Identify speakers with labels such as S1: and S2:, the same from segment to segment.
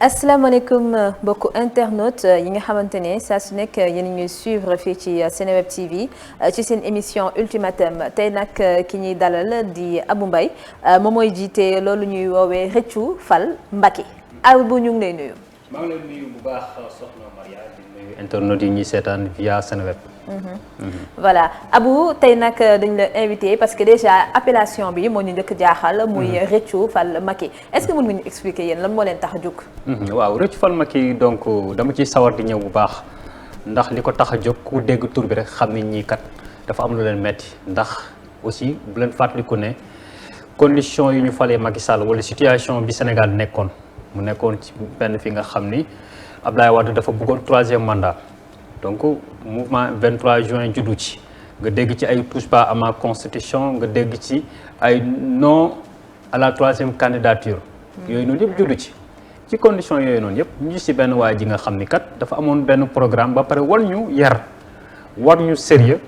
S1: asalaamaaleykum mbokku internautes yi nga xamante ne saa su nekk yéen a ñuy suivre fii ci Seneweb TV ci seen émission Ultimatum tey nag ki ñuy dalal di Abou Mbaye moom mooy jiite loolu ñuy woowee Rëccu Fal Macky Abou ñu ngi lay nuyu.
S2: maa ngi lay nuyu bu baax soxna Maria di nuyu internautes yi ñuy seetaan via Seneweb.
S1: Voilà Abou tey nag dañ la invité parce que déjà appellation bi moo ñu njëkk jaaxal. muy Rëccu Fal Macky est-ce que mën nga ñu expliquer yéen lan moo leen tax a jóg.
S2: waaw Rëccu Fal Macky donc dama ciy sawar di ñëw bu baax ndax li ko tax a jóg ku dégg tur bi rek xam ni ñii kat dafa am lu leen metti ndax aussi bu leen fàttaliku ne condition yi ñu falee Macky Sall wala situation bi Sénégal nekkoon mu nekkoon ci benn fi nga xam ni Abdoulaye Wade dafa bëggoon 3e mandat. donc mouvement 23 juin juddu ci nga dégg ci ay touche pas à ma constitution nga dégg ci ay non à la 3e candidature. yooyu noonu yëpp juddu ci condition yooyu noonu yëpp ñu ci benn waa ji nga xam ni kat dafa amoon benn programme ba pare war ñu yar war ñu sérieux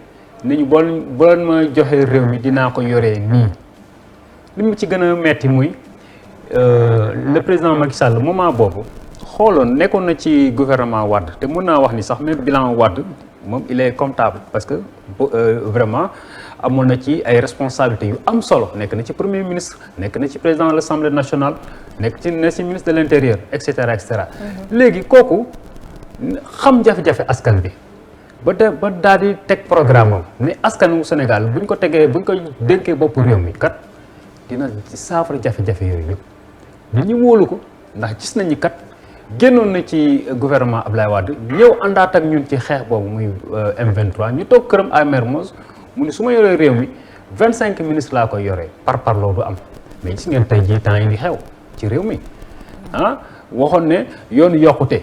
S2: ni ñu boo leen ma joxee réew mi dinaa ko yoree nii. li mu ci gën a metti muy le président Macky Sall moment boobu. xooloon nekkoon na ci gouvernement Wade te mën naa wax ni sax même bilan Wade moom il est comptable parce que vraiment amoon na ci ay responsabilités yu am solo nekk na ci premier ministre nekk na ci président de l'Assemblée nationale nekk ci ministre de l'intérieur et cetera et cetera. léegi kooku xam jafe-jafe askan bi ba daal di teg programme am ne askan wu Sénégal buñ ko dénkee bopp réew mi kat dina saafara jafe-jafe yooyu yëpp nit ñi wóolu ko ndax gis nañu kat. génnoon na ci gouvernement Abdoulaye Wade ñëw àndaat ak ñun ci xeex boobu muy M23 ñu toog këram à Mermoz mu ni su ma yoree réew mi 25 ministres laa koy yoree par loolu du am mais gis ngeen tey jii temps yi di xew ci réew mi waxoon ne yoonu yokkute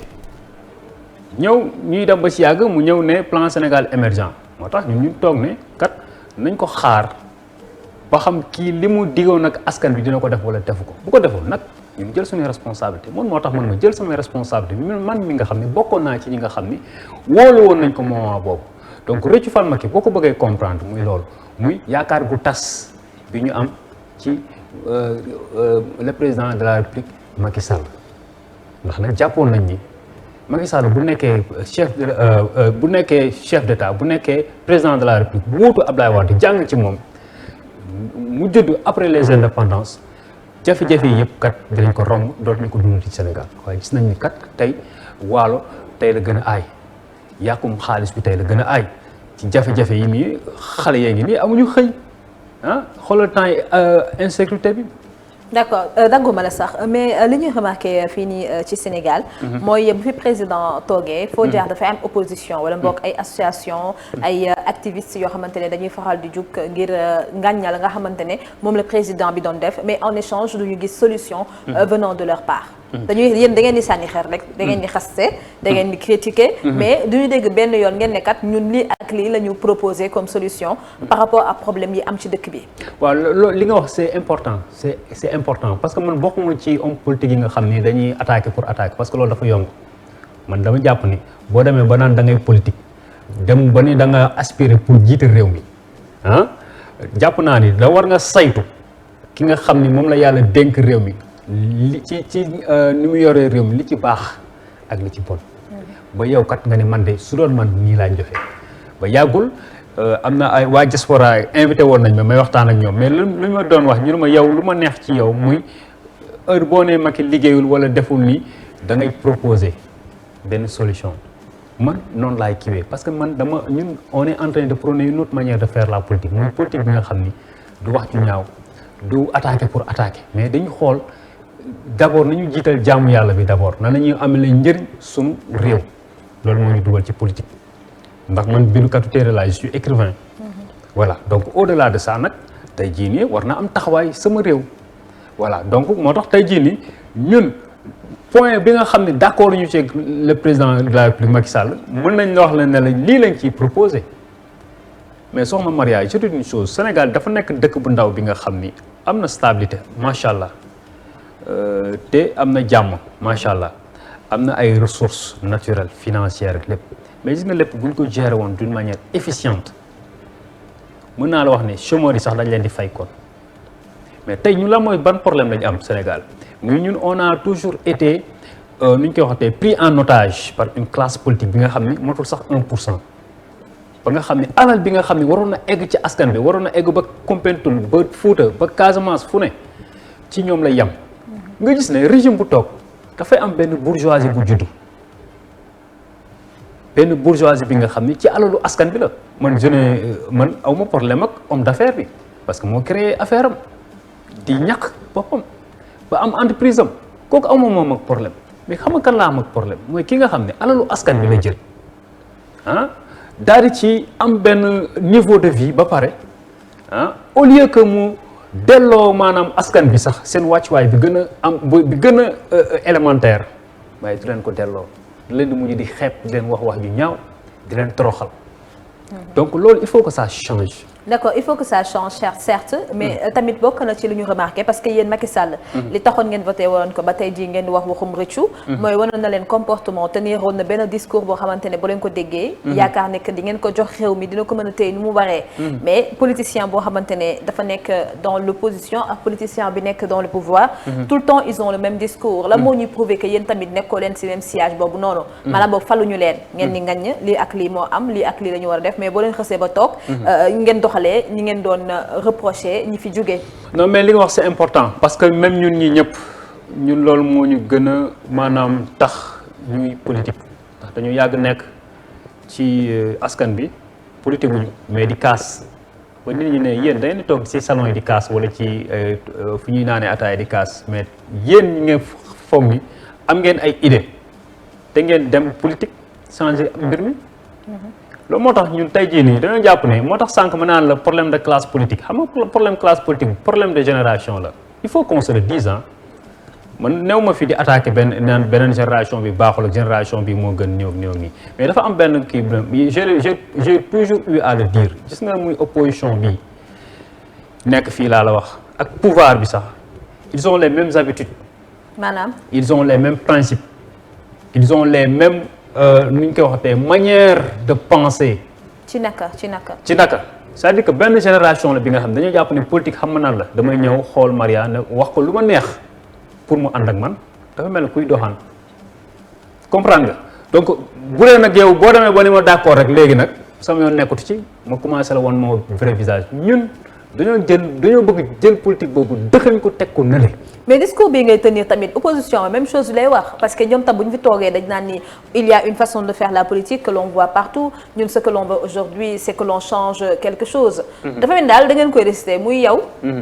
S2: ñëw ñuy dem ba si yàgg mu ñëw ne plan Sénégal émergent moo tax ñun ñu toog ne kat nañ ko xaar ba xam kii li mu digoon nag askan bi dina ko def wala defu ko bu ko deful nag. ñu jël suñuy responsabilité man moo tax man ma jël samay responsabilité man mi nga xam ne bokkoon naa ci ñi nga xam ni wóolu woon nañ ko moment boobu donc Rëccu Fal Macky boo ko bëggee comprendre muy loolu muy yaakaar gu tas bi ñu am ci le président de la République Macky Sall ndax nag jàppoon nañ ni Macky Sall bu nekkee chef d'état bu nekkee président de la République bu wuutu Abdoulaye Wade jàng ci moom mu judd après les indépendances jafe-jafe yi yëpp kat dinañ ko romb dootuñu ko dund ci Sénégal waaye gis nañ ni kat tey waalo tey la gën a aay yàqum xaalis bi tey la gën a aay ci jafe-jafe yi nii xale yee ngi nii amuñu xëy xoolal temps yi insécurité bi.
S1: d'accord dagguma la sax mais li ñuy remarqué fii nii ci Sénégal. mooy bu fi président toogee. foo jaar dafay am opposition wala mbokk ay association ay activistes yoo xamante ne dañuy faral di jug ngir ngàññal nga xamante ne moom la président bi doon def mais en échange du ñu gis solution. venant de leur part. yéen da ngeen di sànni xeer rek. da ngeen di xaste da ngeen di critiquer. mais du ñu dégg benn yoon ngeen ne kat ñun lii ak lii la ñu proposé comme solution. par rapport à problème yi am ci dëkk bi.
S2: waaw loolu li nga wax c'est important c'est important parce que man bokkuma ci homme politique yi nga xam ni dañuy attaquer pour attaquer parce que loolu dafa yomb man dama jàpp ni boo demee ba naan da ngay politique dem ba ni da nga aspirer pour jiite réew mi jàpp naa ni da war nga saytu ki nga xam ni moom la yàlla dénk réew mi li ci ni mu yoree réew mi li ci baax ak li ci bon ba yow kat nga ne man de su doon man nii laa joxe ba yàggul am na ay waa diaspora invité woon nañ ma may waxtaan ak ñoom mais lu ma doon wax ñu ne ma yow lu ma neex ci yow muy heure boo nee Macky liggéeyul wala deful nii da ngay proposer benn solution man noonu laay kiwee parce que man ñun on est en train de prôner une autre manière de faire la politique mooy politique bi nga xam ni du wax ju ñaaw du attaquer pour attaquer mais dañu xool d'abord nañu jiital jaamu yàlla bi d'abord na la ñuy amalee njëriñ suñu réew loolu moo ñu dugal ci politique ndax man bindukatu téere laa je suis écrivain voilà donc au-delà de ça nag tey jii nii war na am taxawaay sama réew voilà donc moo tax tey jii nii ñun point bi nga xam ne d'accord ñu ci le président de la République Macky Sall mën nañ la wax la ne la lii lañ ciy proposé mais soxna Maria je te dis une chose Sénégal dafa nekk dëkk bu ndaw bi nga xam ni am na stabilité macha allah te am na jàmm macha allah am na ay ressources naturelles financières ak lépp mais gis nga lépp bu ñu ko gérer woon d'une manière efficiente mën naa la wax ne chômeurs yi sax dañ leen di fay kon mais tey ñu la mooy ban problème lañu am Sénégal mais ñun on a toujours été nu ñu koy waxatee pris en otage par une classe politique bi nga xam ni motul sax 1%. ba nga xam ne alal bi nga xam ne waroon na egg ci askan bi waroon na egg ba Koumpentoum ba Fouta ba Casamance fu ne ci ñoom lay yem. nga gis ne régime bu toog dafay am benn bourgeoisie bu juddu benn bourgeoisie bi nga xam ni ci alalu askan bi la man awma problème ak homme d'affaires bi parce que moo créé affaire am di ñàkk boppam ba am entreprise am kooku awma moom ak problème mais xam nga kan laa am ak problème mooy ki nga xam ne alalu askan bi la jël daal di ci am benn niveau de vie ba pare au lieu que mu delloo maanaam askan bi sax seen wàccuwaay bi gën a am bi gën a élémentaire waaye du leen ko delloo leen di mujj di xeeb di leen wax ju ñaaw di leen toroxal donc loolu il faut que ça change.
S1: D'accord, il faut que ça change certes mais tamit bokk na ci lu ñu remarqué parce que yéen Macky Sall li taxoon ngeen voté woon ko ba tey jii ngeen di wax waxum rëccu mooy wane na leen comportement teniroon na benn discours boo xamante ne bu leen ko déggee yaakaar ne que di ngeen ko jox réew mi dina ko mën a téye nu mu waree mais politicien boo xamante ne dafa nekk dans l'opposition ak politicien bi nekk dans le pouvoir tout le temps ils ont le même discours la moo ñuy prouver que yéen tamit nekkoo leen si même sillage boobu noonu maanaam boobu faluñu leen ngeen di ngañ lii ak lii moo am lii ak lii la ñu war a def mais boo leen xësee ba toog ngeen doxalee ñi ngeen doon reprocher ñi fi jógee.
S2: non mais li nga wax c'est important parce que même ñun ñi ñëpp ñun loolu moo ñu gën a maanaam tax ñuy politique ndax dañu yàgg nekk ci askan bi politique wuñu mais di kaas ba nit ñi ne yéen da ngeen di toog ci salon yi di kaas wala ci fu ñuy naanee ataaya di kaas mais yéen ñi ngeen foog ni am ngeen ay idée te ngeen dem politique changer mbir mi. loolu moo tax ñun tey jii nii dañoo jàpp ne moo tax sànq ma naan la problème de classe politique xam nga problème classe politique problème de génération la il faut qu'on se le dise man néew ma fi di attaquer beneen génération bi baaxul ak génération bi moo gën néew nii mais dafa am benn kii bi j'ai toujours eu à le dire gis nga muy opposition bi nekk fii laa la wax ak pouvoir bi sax ils ont les mêmes habitudes.
S1: maanaam.
S2: ils ont les mêmes principes ils ont les mêmes. nu ñu koy waxatee manière de penser.
S1: ci naka.
S2: c'est-à-dire que benn génération la bi nga xam dañoo jàpp ne politique xam nga nan la damay ñëw xool Maria ne wax ko lu ma neex pour mu ànd ak man dafa mel ne kuy doxaan comprendre nga donc bu dee nag yow boo demee ba ni ma d'accord rek léegi nag sama yoon nekkatu ci ma commencé la woon moo vrai visage ñun dañoo bëgg jël politique boobu dëxañ ko teg ko nële.
S1: mais discours bi ngay tenir tamit opposition même chose lay wax parce que ñoom tam bu ñu fi toogee dañ naan ni il y a une façon de faire la politique que l'on voit partout ñun ce que l'on veut aujourd'hui c'est que l'on change quelque chose. dafa mel daal da ngeen koy réciter muy yow.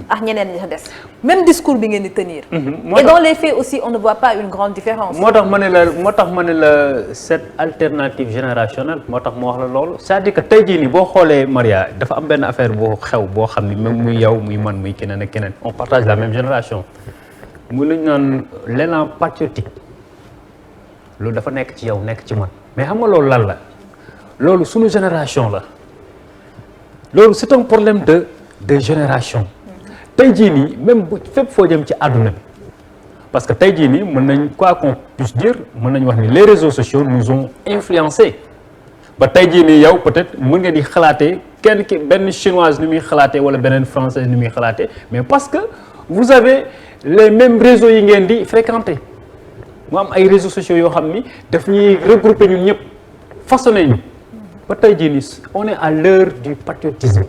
S1: ak ñeneen ñi des même discours bi ngeen di tenir. et dans les faits aussi on ne voit pas une grande différence.
S2: moo tax ma ne la cette alternative générationnelle moo tax ma wax la loolu c'est-à-dire que tey jii nii boo xoolee Maria dafa am benn affaire boo xew boo xam ni même muy yow muy man muy keneen ak keneen on partage la même génération. mu lañ naan l'élan patriotique loolu dafa nekk ci yow nekk ci man mais xam nga loolu lan la loolu suñu génération la loolu c'est un problème de génération tey jii nii même bu fépp foo jëm ci àdduna bi parce que tey jii nii mën nañ quoi qu'on puisse dire mën nañu wax ni les réseaux sociaux nous ont influencés ba tey jii nii yow peut-être mën nga di xalaatee kenn ki benn chinoise ni muy xalaatee wala beneen française ni muy xalaatee mais parce que vous avez les mêmes réseaux yi ngeen di fréquenter mu am ay réseaux sociaux yoo xam ni daf ñuy regrouper ñun ñëpp façonné ñu ba tey jii nii on est à l'heure du patriotisme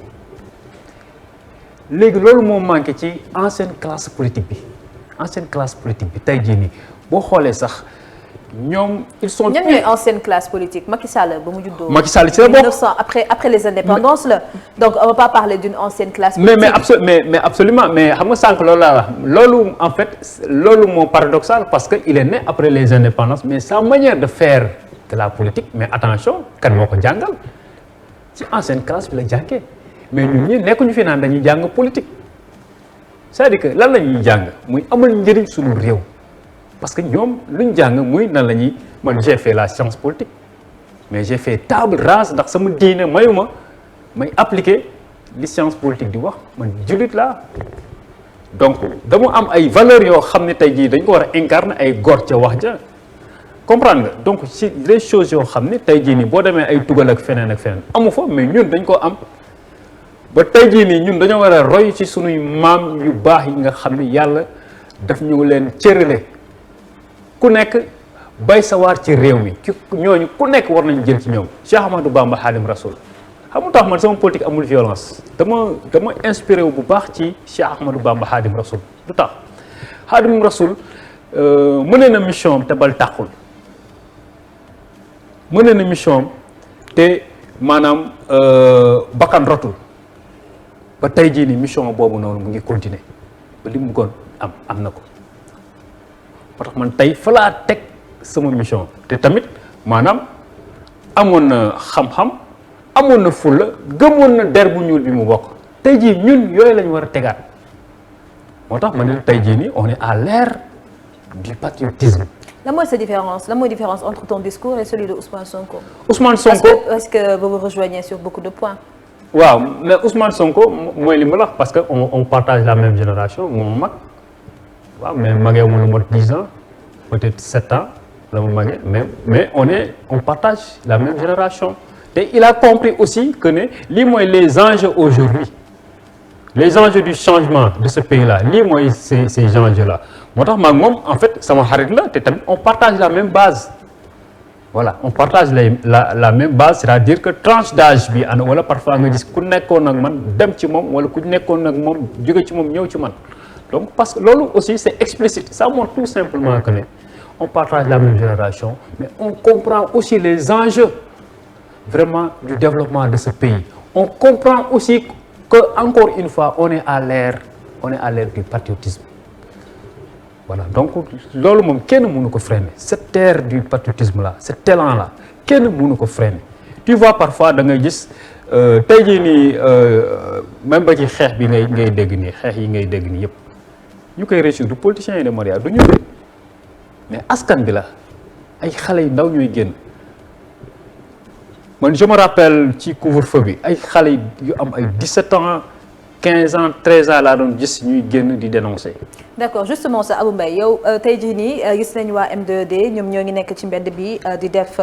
S2: léegi loolu moo manqué ci ancienne classe politique bi tey jii nii boo xoolee sax ñoom ils sont.
S1: ñan ñooy ancienne classe politique Macky Sall ba mu juddoo.
S2: Macky Sall ci la bokk
S1: 1900 après les indépendances la donc on va pas parler d'une ancienne classe politique.
S2: mais absolument mais xam nga sànq loolu laa wax loolu en fait loolu moo paradoxal parce que il est né après les indépendances mais sa manière de faire de la politique mais attention kan moo ko jàngal ci ancienne classe bi la jàngee mais ñun ñi nekkuñu fi naan dañuy jàng politique c'est-à-dire que lan la ñuy jàng muy amal njëriñ suñu réew. parce que ñoom luñ jàng muy nan la ñuy man j'ai fait la science politique mais j'ai fait table rase ndax sama diine mayuma may appliquer li science politique di wax man jullit laa donc dama am ay valeurs yoo xam ne tey jii dañ ko war a incarner ay góor ca wax ja comprendre nga donc si les choses yoo xam ne tey jii nii boo demee ay tugal ak feneen amu fa mais ñun dañ koo am ba tey jii nii ñun dañoo war a roy ci sunuy maam yu baax yi nga xam ne yàlla daf ñu leen cërale ku nekk bay sawar ci réew mi ci ñooñu ku nekk war nañu jël ci ñoom Cheikh Ahmadou Bamba Khadim Rasoul xam nga tax man sama politique amul violence dama inspiré wu bu baax ci Cheikh Ahmadou Bamba Khadim Rasoul lu tax Khadim Rasoul mënee na mission am te bal tàqul mënee na mission am te maanaam bakkan rotul ba tey jii nii mission boobu noonu mu ngi continuer ba li mu bëggoon am na ko moo tax man tey fa laa teg sama mission te tamit maanaam amoon na xam-xam amoon na fulla gëmoon na der bu ñuul bi mu bokk tey jii ñun yooyu lañ war a tegaat moo tax ma ne tey jii nii on est à l'ère du patriotisme.
S1: La mooy différence entre ton discours et celui de Ousmane Sonko.
S2: Ousmane Sonko
S1: est-ce que vous vous rejoignez sur beaucoup de points.
S2: waaw mais Ousmane Sonko mooy li ma la wax parce que on partage la même génération moom mag waaw mais magee mu lu mot 10 ans peut-être 7 ans la mu magee mais on partage la même génération te il a compris aussi que ne lii mooy les enjeux aujourd'hui les enjeux du changement de ce pays-là lii mooy ces enjeux-là moo tax maag moom en fait sama xarit la te tamit on partage la même base voilà on partage la même base c'est-à-dire que tranche d'âge bi ana wala parfois nga gis ku nekkoon ak man dem ci moom wala ku nekkoon ak moom jóge ci moom ñëw ci man donc parce que loolu aussi c'est explicite ça montre tout simplement que ne on partage la même génération mais on comprend aussi les enjeux vraiment du développement de ce pays on comprend aussi que encore une fois on est à l'ère du patriotisme voilà donc loolu moom kenn mënu ko freiner cette ère du patriotisme là cet élan là kenn mënu ko freiner tu vois parfois da ngay gis tey jii nii même ba ci xeex bi ngay dégg nii xeex yi ngay dégg nii yëpp ñu koy réussir du politiciens yi de Maria du ñu de mais askan bi la ay xale yu ndaw ñooy génn man je me rappelle ci couvre-feu bi ay xale yu am ay 17 ans 15 ans 13 ans laa doon gis ñuy génn di dénoncer.
S1: d'accord justement ça Abou Mbaye yow tey jii nii gis nañu waa M2D ñoom ñoo ngi nekk ci mbedd bi di def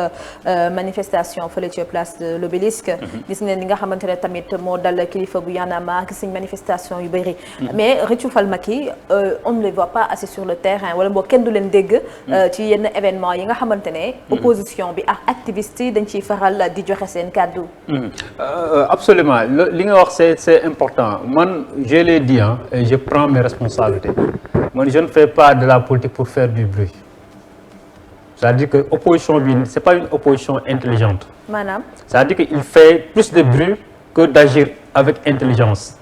S1: manifestation fële ci place de l'Obélisque. gis nañ li nga xamante ne tamit moo dal kilifa bu Y'en a marre gis nañ manifestation yu bëri. mais Réthiou Fall Macky on ne les voit pas assez sur le terrain wala boog kenn du leen dégg. ci yenn événement yi nga xamante ne. opposition bi ak activiste yi dañ ciy faral di joxe seen kàddu.
S2: absolument li nga wax c'est important man je l'ai dit et je prends mes responsabilités. Moi, je ne fais pas de la politique pour faire du bruit. C'est-à-dire que l'opposition, ce n'est pas une opposition intelligente.
S1: Madame.
S2: C'est-à-dire qu'il fait plus de bruit que d'agir avec intelligence.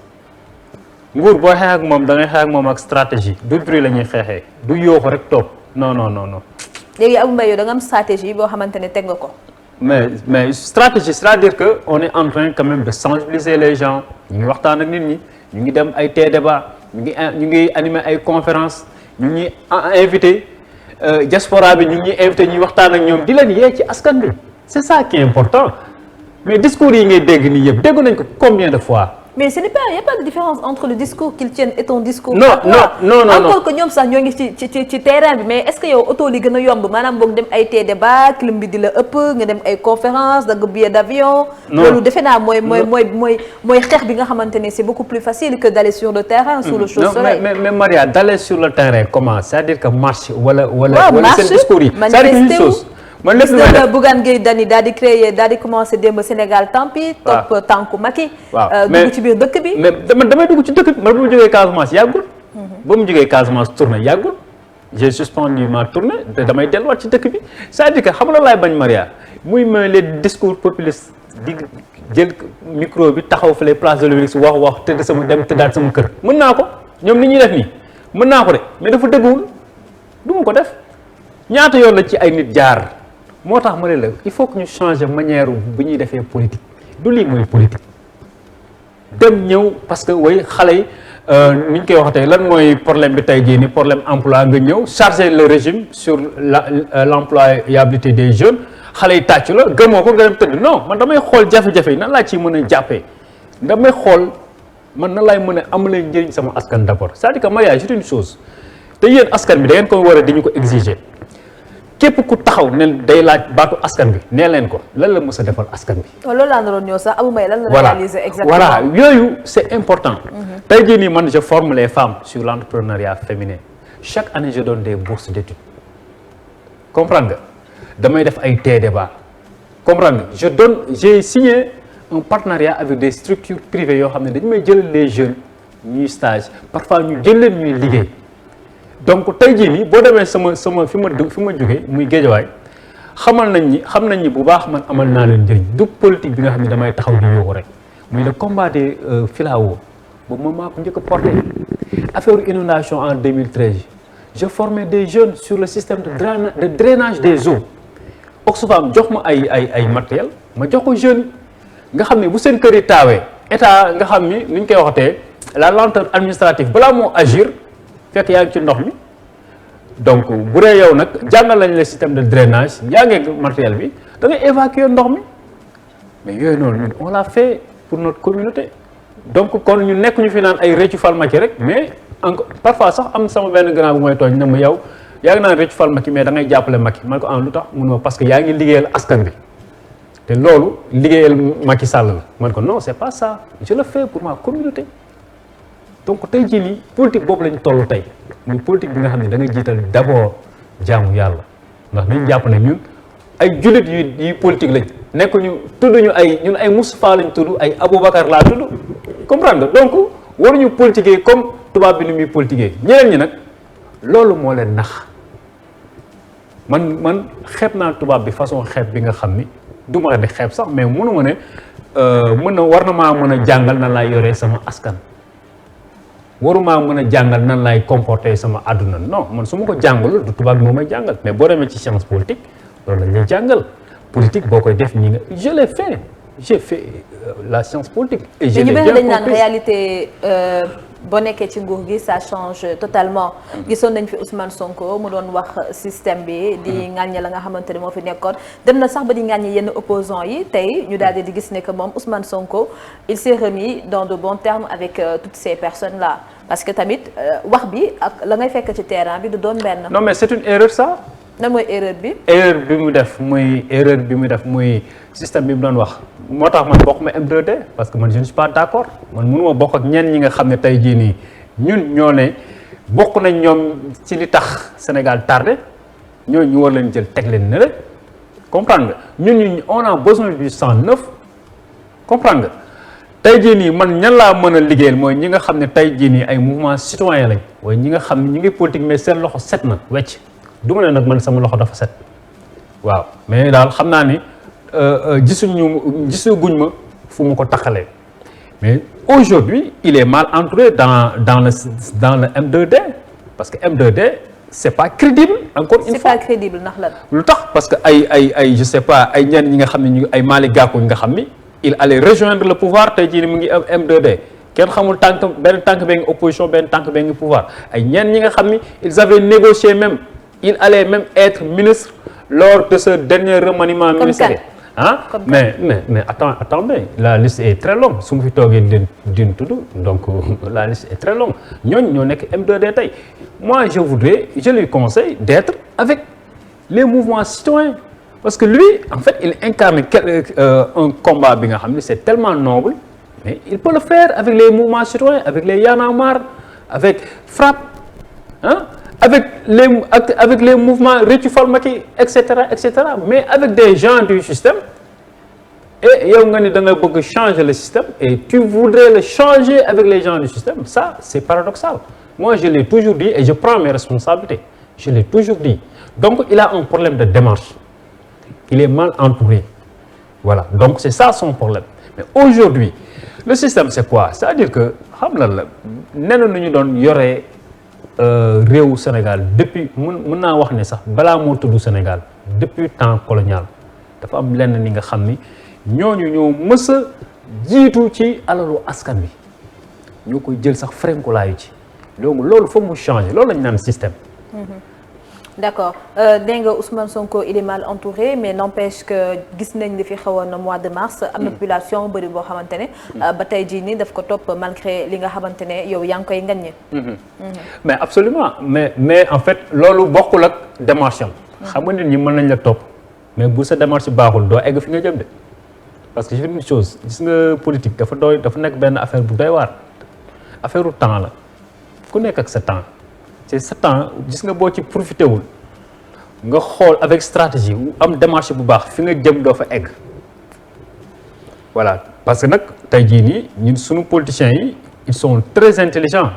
S2: Ngour boo xeex ak moom da ngay xeex ak moom ak stratégie du bruit la ñuy xeexee du yooxu rek toog non.
S1: léegi Abou Mbaye yow da nga am stratégie boo xamante ne teg nga ko.
S2: mais stratégie c'est-à-dire que on est en train quand même de sensibiliser les gens ñu ngi waxtaan ak nit ñi ñu ngi dem ay débat ñu ngi animer ay conférences ñu ngi invité diaspora bi ñu ngi invité ñuy waxtaan ak ñoom di leen yee ci askan bi c'est ça qui est important mais discours yi ngay dégg nii yëpp dégg nañ ko combien de fois.
S1: mais il n'y a pas de différence entre le discours qu'ils tiennent et ton discours.
S2: non
S1: encore que ñoom sax ñoo ngi ci terrain bi mais est-ce que yow auto li gën a yomb maanaam boog dem ay débat clim bi di la ëpp nga dem ay conférence dagg billet d'avion. loolu defe naa mooy xeex bi nga xamante ne c'est beaucoup plus facile que d'aller sur le terrain sous le chaud soleil.
S2: mais Maria d'aller sur le terrain comment c'est-à-dire que marche wala seen discours yi
S1: c'est une chose. man lépp lu may def Bougane Gueye Dany daal di commencer démb Sénégal tampi topp tànku Macky. waaw dugg ci biir dëkk bi.
S2: mais damay dugg ci dëkk bi man bu ma jógee Casamance yàggul. ba mu jógee Casamance tournée yàggul. j'ai suspendu ma tournée te damay delluwaat ci dëkk bi c'est-à-dire que xam nga laay bañ Maria muy ma les discours populistes di jël micro bi taxaw fële place de l'Obélisque wax tëdd sama dem tëddaat sama kër. mën naa ko ñoom ni ñuy def nii mën naa ko de mais dafa dëgguwul du ma ko def ñaata yoon la ci ay nit jaar. moo tax ma ne la il faut que ñu changer manière bu ñuy defee politique du lii mooy politique dem ñëw parce que way xale yi ni ñu koy waxatee lan mooy problème bi tey jii ni problème emploi nga ñëw charger le régime sur l'employabilité des jeunes xale yi tàccu la gëmoo ko nga dem tëdd non man damay xool jafe-jafe yi nan laa ciy mën a jàppee damay xool man nan laay mën a amalee njëriñ sama askan d'abord c'est-à-dire que mariage c'est une chose te yéen askan bi da ngeen ko war a di ñu ko exiger. képp ku taxaw ne day laaj baatu askan bi nee leen ko lan la mës a defal askan bi.
S1: loolu laa naroon ñëw sax Abou Mbaye lan la réaliser exactement
S2: voilà yooyu c'est important. tey jii nii man je forme les femmes sur l'entrepreneuriat féminin chaque année je donne des bourses d'études comprendre nga damay def ay débat comprendre nga j'ai signé un partenariat avec des structures privées yoo xam ne dañu may jël les jeunes ñuy stage parfois ñu jël leen ñuy liggéey donc tey jii nii boo demee sama fi ma jógee muy Géejawaay xam nañ ni bu baax man amal naa leen njëriñ du politique bi nga xam ne damay taxaw di yóbbu rek muy le combat des filao boobu moom maa ko njëkk a porté affaire inondation en 2013 je formais des jeunes sur le système de drainage des eaux Oxfam jox ma ay matériel ma jox ko jeunes yi nga xam ne bu seen kër yi taawee état nga xam ni ni ñu koy waxatee la lenteur administrative balaa moo agir fekk yaa ngi ci ndox mi donc bu dee yow nag jàngal nañ le système de drainage yaa ngi matériel bi da ngay évacuer ndox mi mais yooyu noonu ñun on l'a fait pour notre communauté donc kon ñu nekk ñu fi naan ay réccu fal Macky rek mais encore parfois sax am sama benn grand bu mooy tooñ ne ma yow yaa ngi naan réccu fal Macky mais da ngay jàppale Macky man ko lu tax mun ma parce que yaa ngi liggéeyal askan bi te loolu liggéeyal Macky Sall la man ko non c'est pas ça je le fais pour ma communauté donc tey jii nii politique boobu lañ toll tey muy politique bi nga xam ne da ngay jiital d'abord jaamu yàlla ndax dañ jàpp ne ñun ay jullit yu politique lañ nekk ñu tudd ñu ñun ay Moustapha lañ tudd ay Aboubacar laa tudd comprendre nga donc waruñu politiquer comme tubaab bi ni muy politiquer ñeneen ñi nag loolu moo leen nax man xeeb naa tubaab bi façon xeeb bi nga xam ni du ma di xeeb sax mais mënu ma ne war na maa mën a jàngal nan laay yoree sama askan waruma mën a jàngal nan laay comporter sama àdduna non man su ma ko jàngalul du tubaab bi moo may jàngal mais boo demee ci science politique loolu la ñuy jàngal politique boo koy def ñi nga j'ai fait la science politique et je l'ai bien compris.
S1: dañ naan réalité boo nekkee ci nguur gi ça change totalement gisoon nañ fi Ousmane Sonko mu doon wax système bi di ŋàññe la nga xamante ne moo fi nekkoon dem na sax ba di ŋàññe yenn opposants yi tey ñu daal di gis ne que moom Ousmane Sonko il s'est remis dans de bons termes avec toutes ces personnes là parce que tamit wax bi ak la ngay fekk ci terrain bi du doon benn.
S2: non mais c'est une erreur ça.
S1: nan mooy erreur bi.
S2: erreur bi mu def muy système bi mu doon wax moo tax man bokk ma M2D parce que man je ne suis pas d'accord man mënuma bokk ak ñenn ñi nga xam ne tey jii nii ñun ñoo ne bokk nañ ñoom ci li tax Sénégal tardé ñooñu ñu war leen jël teg leen ne rek comprendre nga ñun on a besoin du sang neuf comprendre nga tey jii nii man ñan laa mën a liggéeyal mooy ñi nga xam ne tey jii nii ay mouvement citoyen lañ waaye ñi nga xam ne ñu ngi politique mais seen loxo set na wecc du ma ne nag man sama loxo dafa set waaw mais daal xam naa ni gisaguñ ma fu mu ko taxalee mais aujourd'hui il est mal entouré dans le M2D parce que M2D c'est pas crédible encore une fois.
S1: c'est pas crédible ndax lan.
S2: lu tax parce que ay je sais pas ay ñenn ñi nga xam ne ñu ay Malick Gakou nga xam ni il allait rejoindre le pouvoir tey jii ni mu ngi M2D kenn xamul benn tànk bee ngi opposition benn tànk bee ngi pouvoir ay ñenn ñi nga xam ni ils avaient négocié même. Il allait même être ministre lors de ce dernier remaniement ministériel. Mais attendez, la liste est très longue. su ma fi toogee din tudd donc la liste est très longue ñooñu ñoo nekk M2D tey moi je lui conseille d'être avec les mouvements citoyens parce que lui en fait il incarne un combat bi nga xam ne c'est tellement noble mais il peut le faire avec les mouvements citoyens avec les Y'en a marre avec FRAPP avec les mouvements Réccu Fal Macky etc mais avec des gens du système et yow nga ni da nga bëgg changer le système et tu voudrais le changer avec les gens du système ça c'est paradoxal moi je l'ai toujours dit et je prends mes responsabilités je l'ai toujours dit donc il a un problème de démarche il est mal entouré voilà donc c'est ça son problème mais aujourd'hui le système c'est quoi c'est-à-dire que xam na la nenu nu ñu doon yoree réewu Sénégal depuis mën naa wax ne sax balaa moo tudd Sénégal depuis temps colonial dafa am lenn ni nga xam ni ñooñu ñoo mës a jiitu ci alalu askan wi ñoo koy jël sax frenkulaayu ci donc loolu foog mu changer loolu lañu naan système.
S1: d'accord dégg nga Ousmane Sonko il est mal entouré mais n'empêche que gis nañ li fi xewoon mois de mars. am na population bëri boo xamante ne. ba tey jii nii daf ko topp malgré li nga xamante ne yow yaa ngi koy ngaññe.
S2: mais absolument mais en fait loolu bokkul ak démarche am. xam nga nit ñi mën nañ la topp mais bu sa démarche baaxul doo egg fi nga jëm de parce que c'est une chose gis nga politique dafa nekk benn affaire bu doy waar affaire u temps la ku nekk ak sa temps. c'est sa temps gis nga boo ci profité wul nga xool avec stratégie am démarche bu baax fi nga jëm doo fa egg voilà parce que nag tey jii nii ñun suñu politiciens yi ils sont très intelligents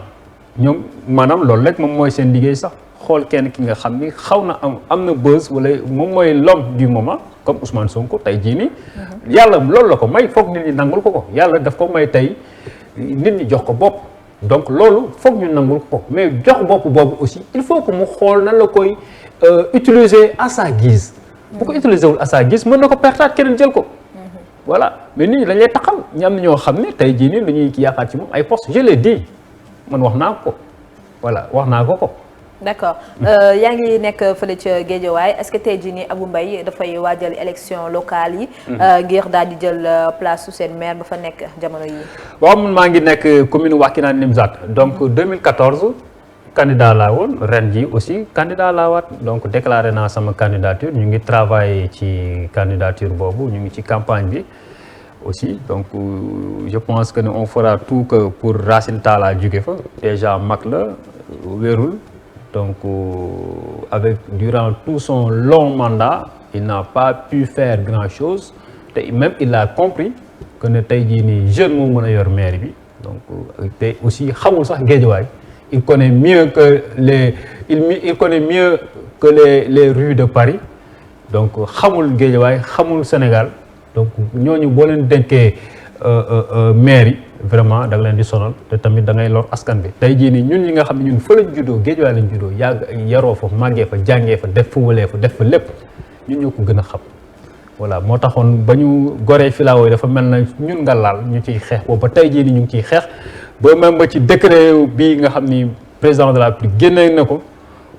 S2: ñoom maanaam loolu rek moom mooy seen liggéey sax xool kenn ki nga xam ni xaw na am na buzz wala moom mooy l'homme du moment comme Ousmane Sonko tey jii nii yàlla loolu la ko may foog nit ñi nangul ko yàlla daf ko may tey nit ñi jox ko bopp donc loolu foog ñu nangul ko mais jox bopp boobu aussi il faut que mu xool nan la koy utiliser à sa guise bu ko utiliser wul à sa guise mën na ko pertaat keneen jël ko voilà mais nit ñi dañ lay taxal ñu am na ñoo xam ne tey jii nii lu ñuy yaakaar ci moom ay poste je l'ai dit man wax naa ko voilà wax naa ko
S1: d'accord yaa ngi nekk fële ca Guédiawaye est-ce que tey jii nii Abou Mbaye dafay waajal élection locale yi ngir daal di jël place su seen maire ba fa nekk jamono yi
S2: waaw man maa ngi nekk commune Wakhinane Nimzatt donc 2014 candidat laa woon ren ji aussi candidat laa waat donc déclaré naa sama candidature ñu ngi travailler ci candidature boobu ñu ngi ci campagne bi aussi donc je pense que on fera tout que pour Racine Talla jóge fa déjà mag la wérul donc avec durant tout son long mandat il n'a pas pu faire grand chose te même il a compris que ne tey jii nii jeune moo mën a yor maire bi donc te aussi xamul sax Guédiawaye il connaît mieux que il connaît mieux que les rues de Paris donc xamul Guédiawaye xamul Sénégal donc ñooñu boo leen dénkee maire yi vraiment da nga leen di sonal te tamit da ngay lor askan bi tey jii nii ñun ñi nga xam ne ñun fa lañ juddoo Guédiawaye lañ juddoo yàgg yaroo fa màggee fa jàngee fa def fa wëlee fa def fa lépp ñun ñoo ko gën a xam voilà moo taxoon ba ñu goree filao yi dafa mel na ñun nga laal ñu ciy xeex boobu ba tey jii nii ñu ngi ciy xeex ba même ba ci décret bii nga xam ni président de la République génne na ko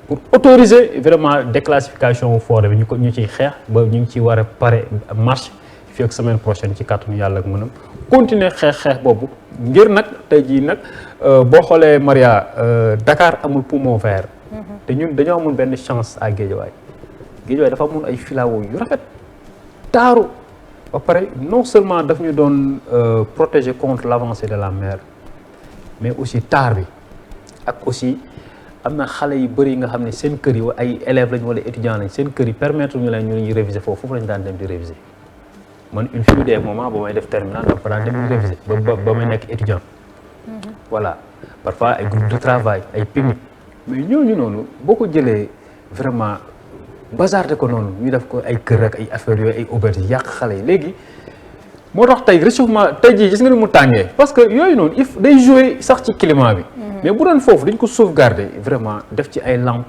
S2: pour autoriser vraiment déclassification forêt bi ñu ciy xeex ba ñu ngi ciy war a pare marche fii ak semaine prochaine ci kàttanu yàlla ak mënam continuer xeex boobu ngir nag tey jii nag boo xoolee Maria Dakar amul poumon vert te ñun dañoo amul benn chance à Guédiawaye dafa amul ay filao yu rafet taaru ba pare non seulement daf ñu doon protéger contre l'avancée de la mer mais aussi taar bi ak aussi am na xale yu bëri yi nga xam ne seen kër yi ay élèves lañ wala étudiants lañ seen kër yi permettre ñu leen ñu réviser foofu lañ daan dem di réviser man il fut des moments ba may def terminal dafa daan dem di réviser ba may nekk étudiant voilà parfois ay groupe de travail ay pique-nique mais ñooñu noonu boo ko jëlee vraiment bazarder ko noonu ñu def ko ay kër ak ay affaires yooyu ay auberge yàq xale yi léegi moo tax tey réchauffement tey jii gis nga ni mu tàngee parce que yooyu noonu il day jouer sax ci climat bi mais bu doon foofu dañ ko sauvegarder vraiment def ci ay lampes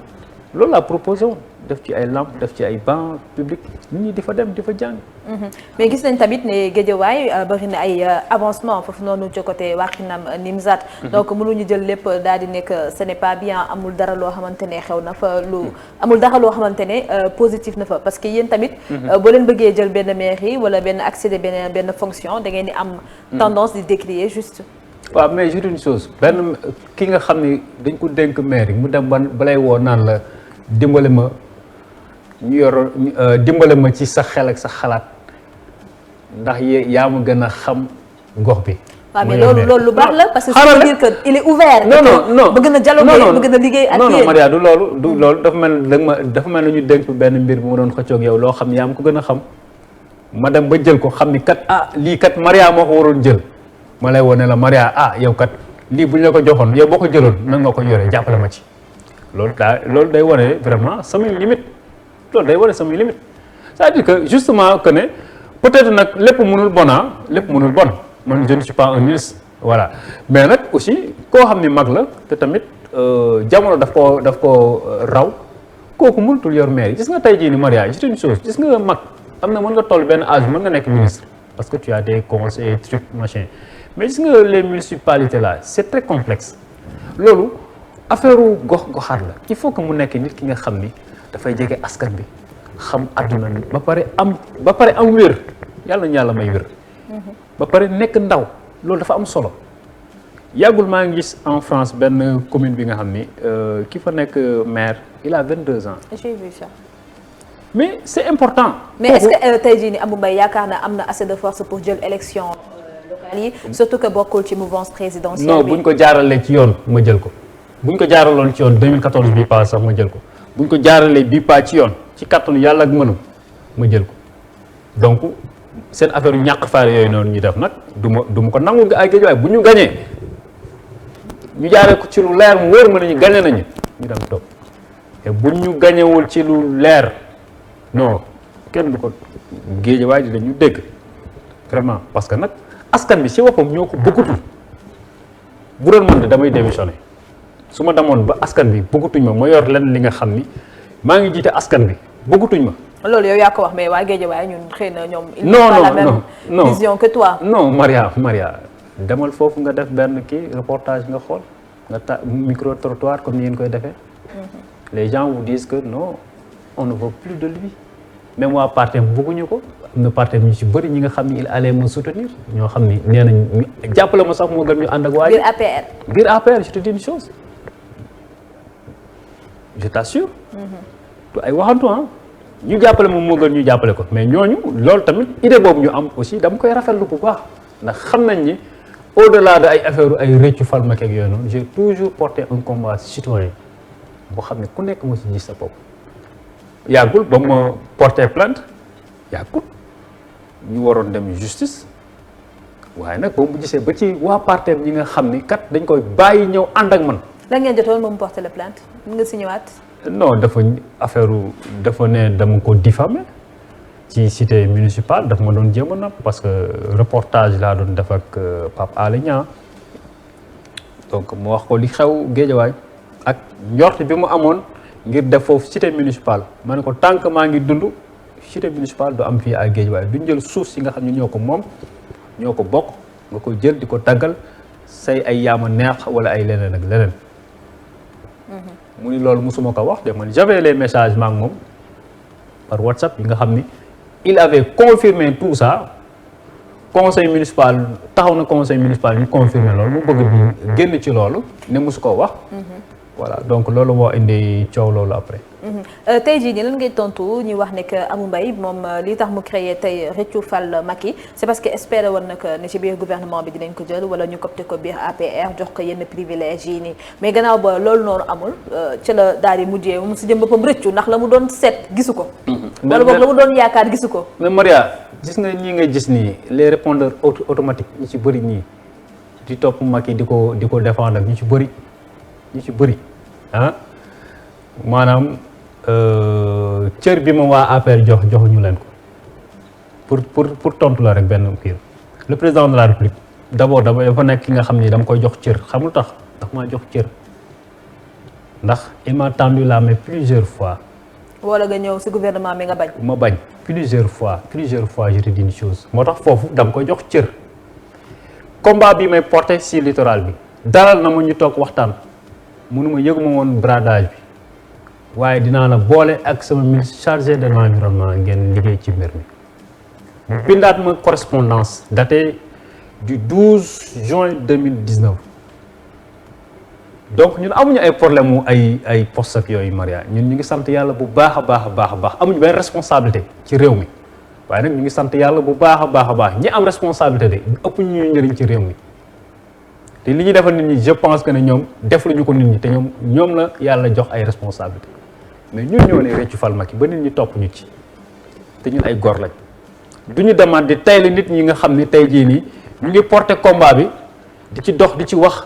S2: loolu laa proposé woon def ci ay lampes def ci ay bancs publics nit ñi di fa dem di fa jàng.
S1: mais gis nañ tamit ne Guédiawaye bari na ay avancement foofu noonu ci côté Wakhinane Nimzatt donc mënuñu jël lépp daal di nekk ce n'est pas bien amul dara loo xamante ne xew na fa amul dara loo xamante ne positif na fa parce que yéen tamit boo leen bëggee jël benn mairie wala benn accéder benn fonction da ngeen di am tendance di décrier juste.
S2: waaw mais je dis une chose benn ki nga xam ni dañ ko dénk mairie mu dem balay woo naan la dimbale ma ñu yor dimbale ma ci sa xel ak sa xalaat ndax yaa ma gën a xam gox bi.
S1: waaw mais loolu lu baax la parce que ça veut dire que il est ouvert.
S2: non
S1: bëgg na dialoguer bëgg na liggéey ak yéen.
S2: non Maria du loolu dafa mel na ñu dénk benn mbir bu ma doon xëccoog yow loo xam ne yaa ma ko gën a xam ma dem ba jël ko xam ni kat lii kat Maria moo ko waroon jël. ma lay wone la Maria yow kat lii bu ñu la ko joxoon yow boo ko jëloon nan nga ko yoree jàppale ma ci loolu day wane vraiment samay limite loolu day wane samay limite c'est-à-dire que justement que ne peut-être nag lépp mënul bon man je ne suis pas un ministre voilà mais nag aussi koo xam ni mag la te tamit jamono daf ko raw kooku mënutul yor maire gis nga tey jii ni Maria c'est une chose gis nga mag am na mën nga toll benn âge mën nga nekk ministre parce que tu as des conseils trucs machin mais gis nga les municipalités là c'est très complexe loolu affaire gox-goxaat la il faut que mu nekk nit ki nga xam ni dafay jege askan bi xam adduna ba pare am wér yàlla na yàlla may wér ba pare nekk ndaw loolu dafa am solo yàggul maa ngi gis en France benn commune bi nga xam ni ki fa nekk maire il a 22 ans.
S1: J'ai vu ça.
S2: mais c'est important.
S1: mais est-ce que tey jii nii Abou Mbaye yaakaar na am na assez de force pour jël élection locale yi surtout que bokkul ci mouvance présidentielle bi.
S2: non buñ ko jaaralee ci yoon ma jël ko buñ ko jaaraloon ci yoon 2014 bii passé sax ma jël ko buñ ko jaaralee bii paa ci yoon ci kattanu yàlla ak mënum ma jël ko donc seen affaire yu ñàkk faar yooyu noonu ñu def nag du ma ko nangu ay Guédiawaye bu ñu gañee ñu jaaree ko ci lu leer mu wóor ma nañu gañe nañu ñu dem toog te buñ ñu gañewul ci lu leer non kenn du ko Guédiawaye di dañu dégg vraiment parce que nag askan bi ci boppam ñoo ko bëggutul bu doon mën de damay démissionné su ma demoon ba askan bi bëggatuñ ma yor lenn li nga xam ni maa ngi jiite askan bi bëggatuñ ma.
S1: loolu yow yaa ko wax mais waa Guédiawaye ñun xëy na ñoom.
S2: non
S1: la même vision que toi.
S2: non Maria demal foofu nga def benn kii reportage nga xool nga micro trottoir comme ni ngeen koy defee. Les gens vous disent que non on ne veut plus de lui même waa parti bëgguñu ko am na parti ñu ci bëri ñi nga xam ni il allait me soutenir ñoo xam ni nee nañ jàppale ma sax moo gën ñu ànd ak waa
S1: biir APR.
S2: biir APR je te dis une chose je t'assure. du ay waxantu ñu jàppale moom moo gën ñu jàppale ko mais ñooñu loolu tamit idée boobu ñu am aussi dama koy rafetlu bu baax ndax xam nañ ni au-delà de ay affaire ay rëccu falmak ak yooyu noonu j'ai toujours porté un combat citoyen boo xam ne ku nekk moo ci gis sa bopp. yàggul ba ma porté plainte yàggul ñu waroon dem justice waaye nag boo mu gisee ba ci waa parti ñi nga xam ni kat dañ koy bàyyi ñëw ànd ak man.
S1: lan ngeen jotoon moom porté la plainte nga si ñëwaat.
S2: non dafa ne dama ko diffamé ci cité municipale daf ma doon jéem a napp parce que reportage laa doon def ak Pape Alé Niang donc mu wax ko li xew Guédiawaye ak njort bi mu amoon ngir def foofu cité municipale ma ne ko tant que maa ngi dund cité municipale du am fii à Guédiawaye duñ jël suuf si nga xam ne ñoo ko moom ñoo ko bokk nga koy jël di ko taggal say ay yaama neex wala ay leneen ak leneen. mu ni loolu musuma ko wax de man j'avais les messages maak moom par WhatsApp yi nga xam ni il avait confirmé tout ça conseil municipal taxaw na conseil municipal ñu confirmé loolu mu bëgg bi génn ci loolu ne musu koo wax. voilà donc loolu moo indi coow loolu après.
S1: tey jii nii lan ngay tontu ñu wax ne que Abou Mbaye moom li tax mu créé tey rëccu fal Macky c'est parce que espéré woon na que ne ci biir gouvernement bi dinañ ko jël wala ñu copté ko biir APR jox ko yenn privilèges yi nii mais gannaaw ba loolu noonu amul ci la daal di mujjee mu si jëm boppam rëccu ndax la mu doon seet gisu ko. wala boog la mu doon yaakaar gisu ko.
S2: mais Maria gis nga ñii ngay gis nii les répondeurs automatiques ñu ci bëri ñii di topp Macky di ko défendre ak ñu ci bëri maanaam cër bi ma waa APR joxuñu leen ko pour tontu la rek benn kii le président de la République d'abord dafa nekk ki nga xam ni dama koy jox cër xam lu tax ndax maa jox cër ndax il m'a tendu la main plusieurs fois.
S1: wala nga ñëw ci gouvernement bi nga bañ.
S2: ma bañ plusieurs fois je te dis une chose moo tax foofu dama koy jox cër combat bi may porté ci littoral bi dalal na ma ñu toog waxtaan. mënuma yëguma woon bradage bi waaye dinaa la boole ak sama ministre chargé de l'environnement ngeen liggéey ci mbir mi bindaat ma correspondance datée du 12 juin 2019 donc ñun amuñu ay problème mu ay poste ak yooyu Maria ñun ñu ngi sant yàlla bu baax a baax amuñu benn responsabilité ci réew mi waaye nag ñu ngi sant yàlla bu baax a baax ñi am responsabilité de ëpp ñu njëriñ ci réew mi te li ñuy defal nit ñi je pense que ne ñoom defaluñu ko nit ñi te ñoom la yàlla jox ay responsabilité mais ñun ñoo ne rëccu fal Macky ba nit ñi topp ñu ci te ñun ay góor lañ du ñu demande di tey la nit ñi nga xam ne tey jii nii ñu ngi porté combat bi di ci dox di ci wax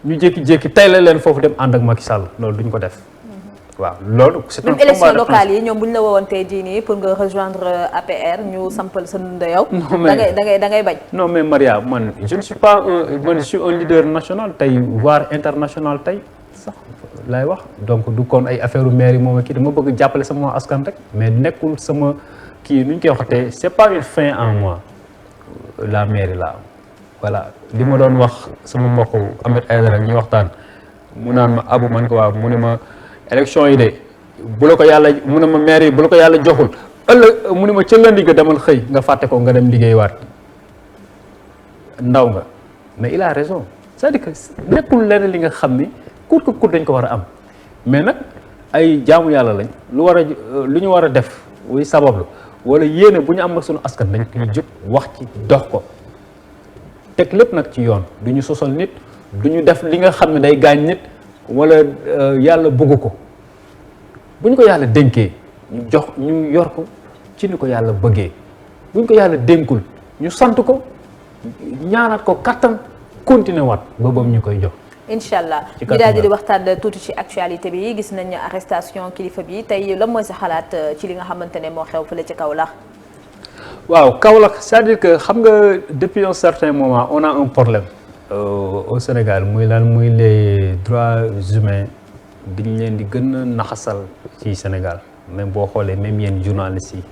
S2: ñu jékki-jékki tey la leen foofu dem ànd ak Macky Sall loolu duñ ko def waaw loolu c'est un combat de
S1: élection locale yi ñoom bu ñu la woowoon tey jii nii pour nga rejoindre APR ñu sampal sa ndey yow. da ngay bañ.
S2: non mais Maria man je ne suis pas je suis un leader national tey voire international tey sax laay wax donc du kon ay affaire mairie moom kii dama bëgg jàppale sama askan rek mais nekkul sama kii nu ñu koy waxatee c'est pas une fin en moi la mairie la voilà li ma doon wax sama mbokku Ahmed Aïdara ñu waxtaan mu naan ma Abou man ko waaw mu ne ma. élection yi de bu la ko yàlla mu ne ma maire yi bu la ko yàlla joxul ëllëg mu ne ma ca lundi ga demal xëy nga fàtte ko nga dem liggéey waat ndaw nga mais il a raison c'est-à-dire que nekkul leneen li nga xam ni court que court dañ ko war a am mais nag ay jaamu yàlla lañ lu ñu war a def wuy sabablu wala yéene bu ñu am ak sunu askan dañ koy jóg wax ci dox ko teg lépp nag ci yoon du ñu sosal nit du ñu def li nga xam ne day gaañ nit wala yàlla bëgg ko bu ñu ko yàlla dénkee ñu yor ko ci ni ko yàlla bëggee bu ñu ko yàlla dénkul ñu sant ko ñaanaat ko kattan continuer waat ba boobu ñu koy jox.
S1: incha allah ñu daal di waxtaan tuuti ci actualité bi gis nañ arrestation kilifa bi tey lan mooy sa xalaat ci li nga xamante ne moo xew fële ci Kaolack.
S2: waaw Kaolack c'est-à-dire que xam nga depuis un certain moment on a un problème au Sénégal muy les droits humains diñ leen di gën a naxasal ci Sénégal même boo xoolee même yéen journalistes yi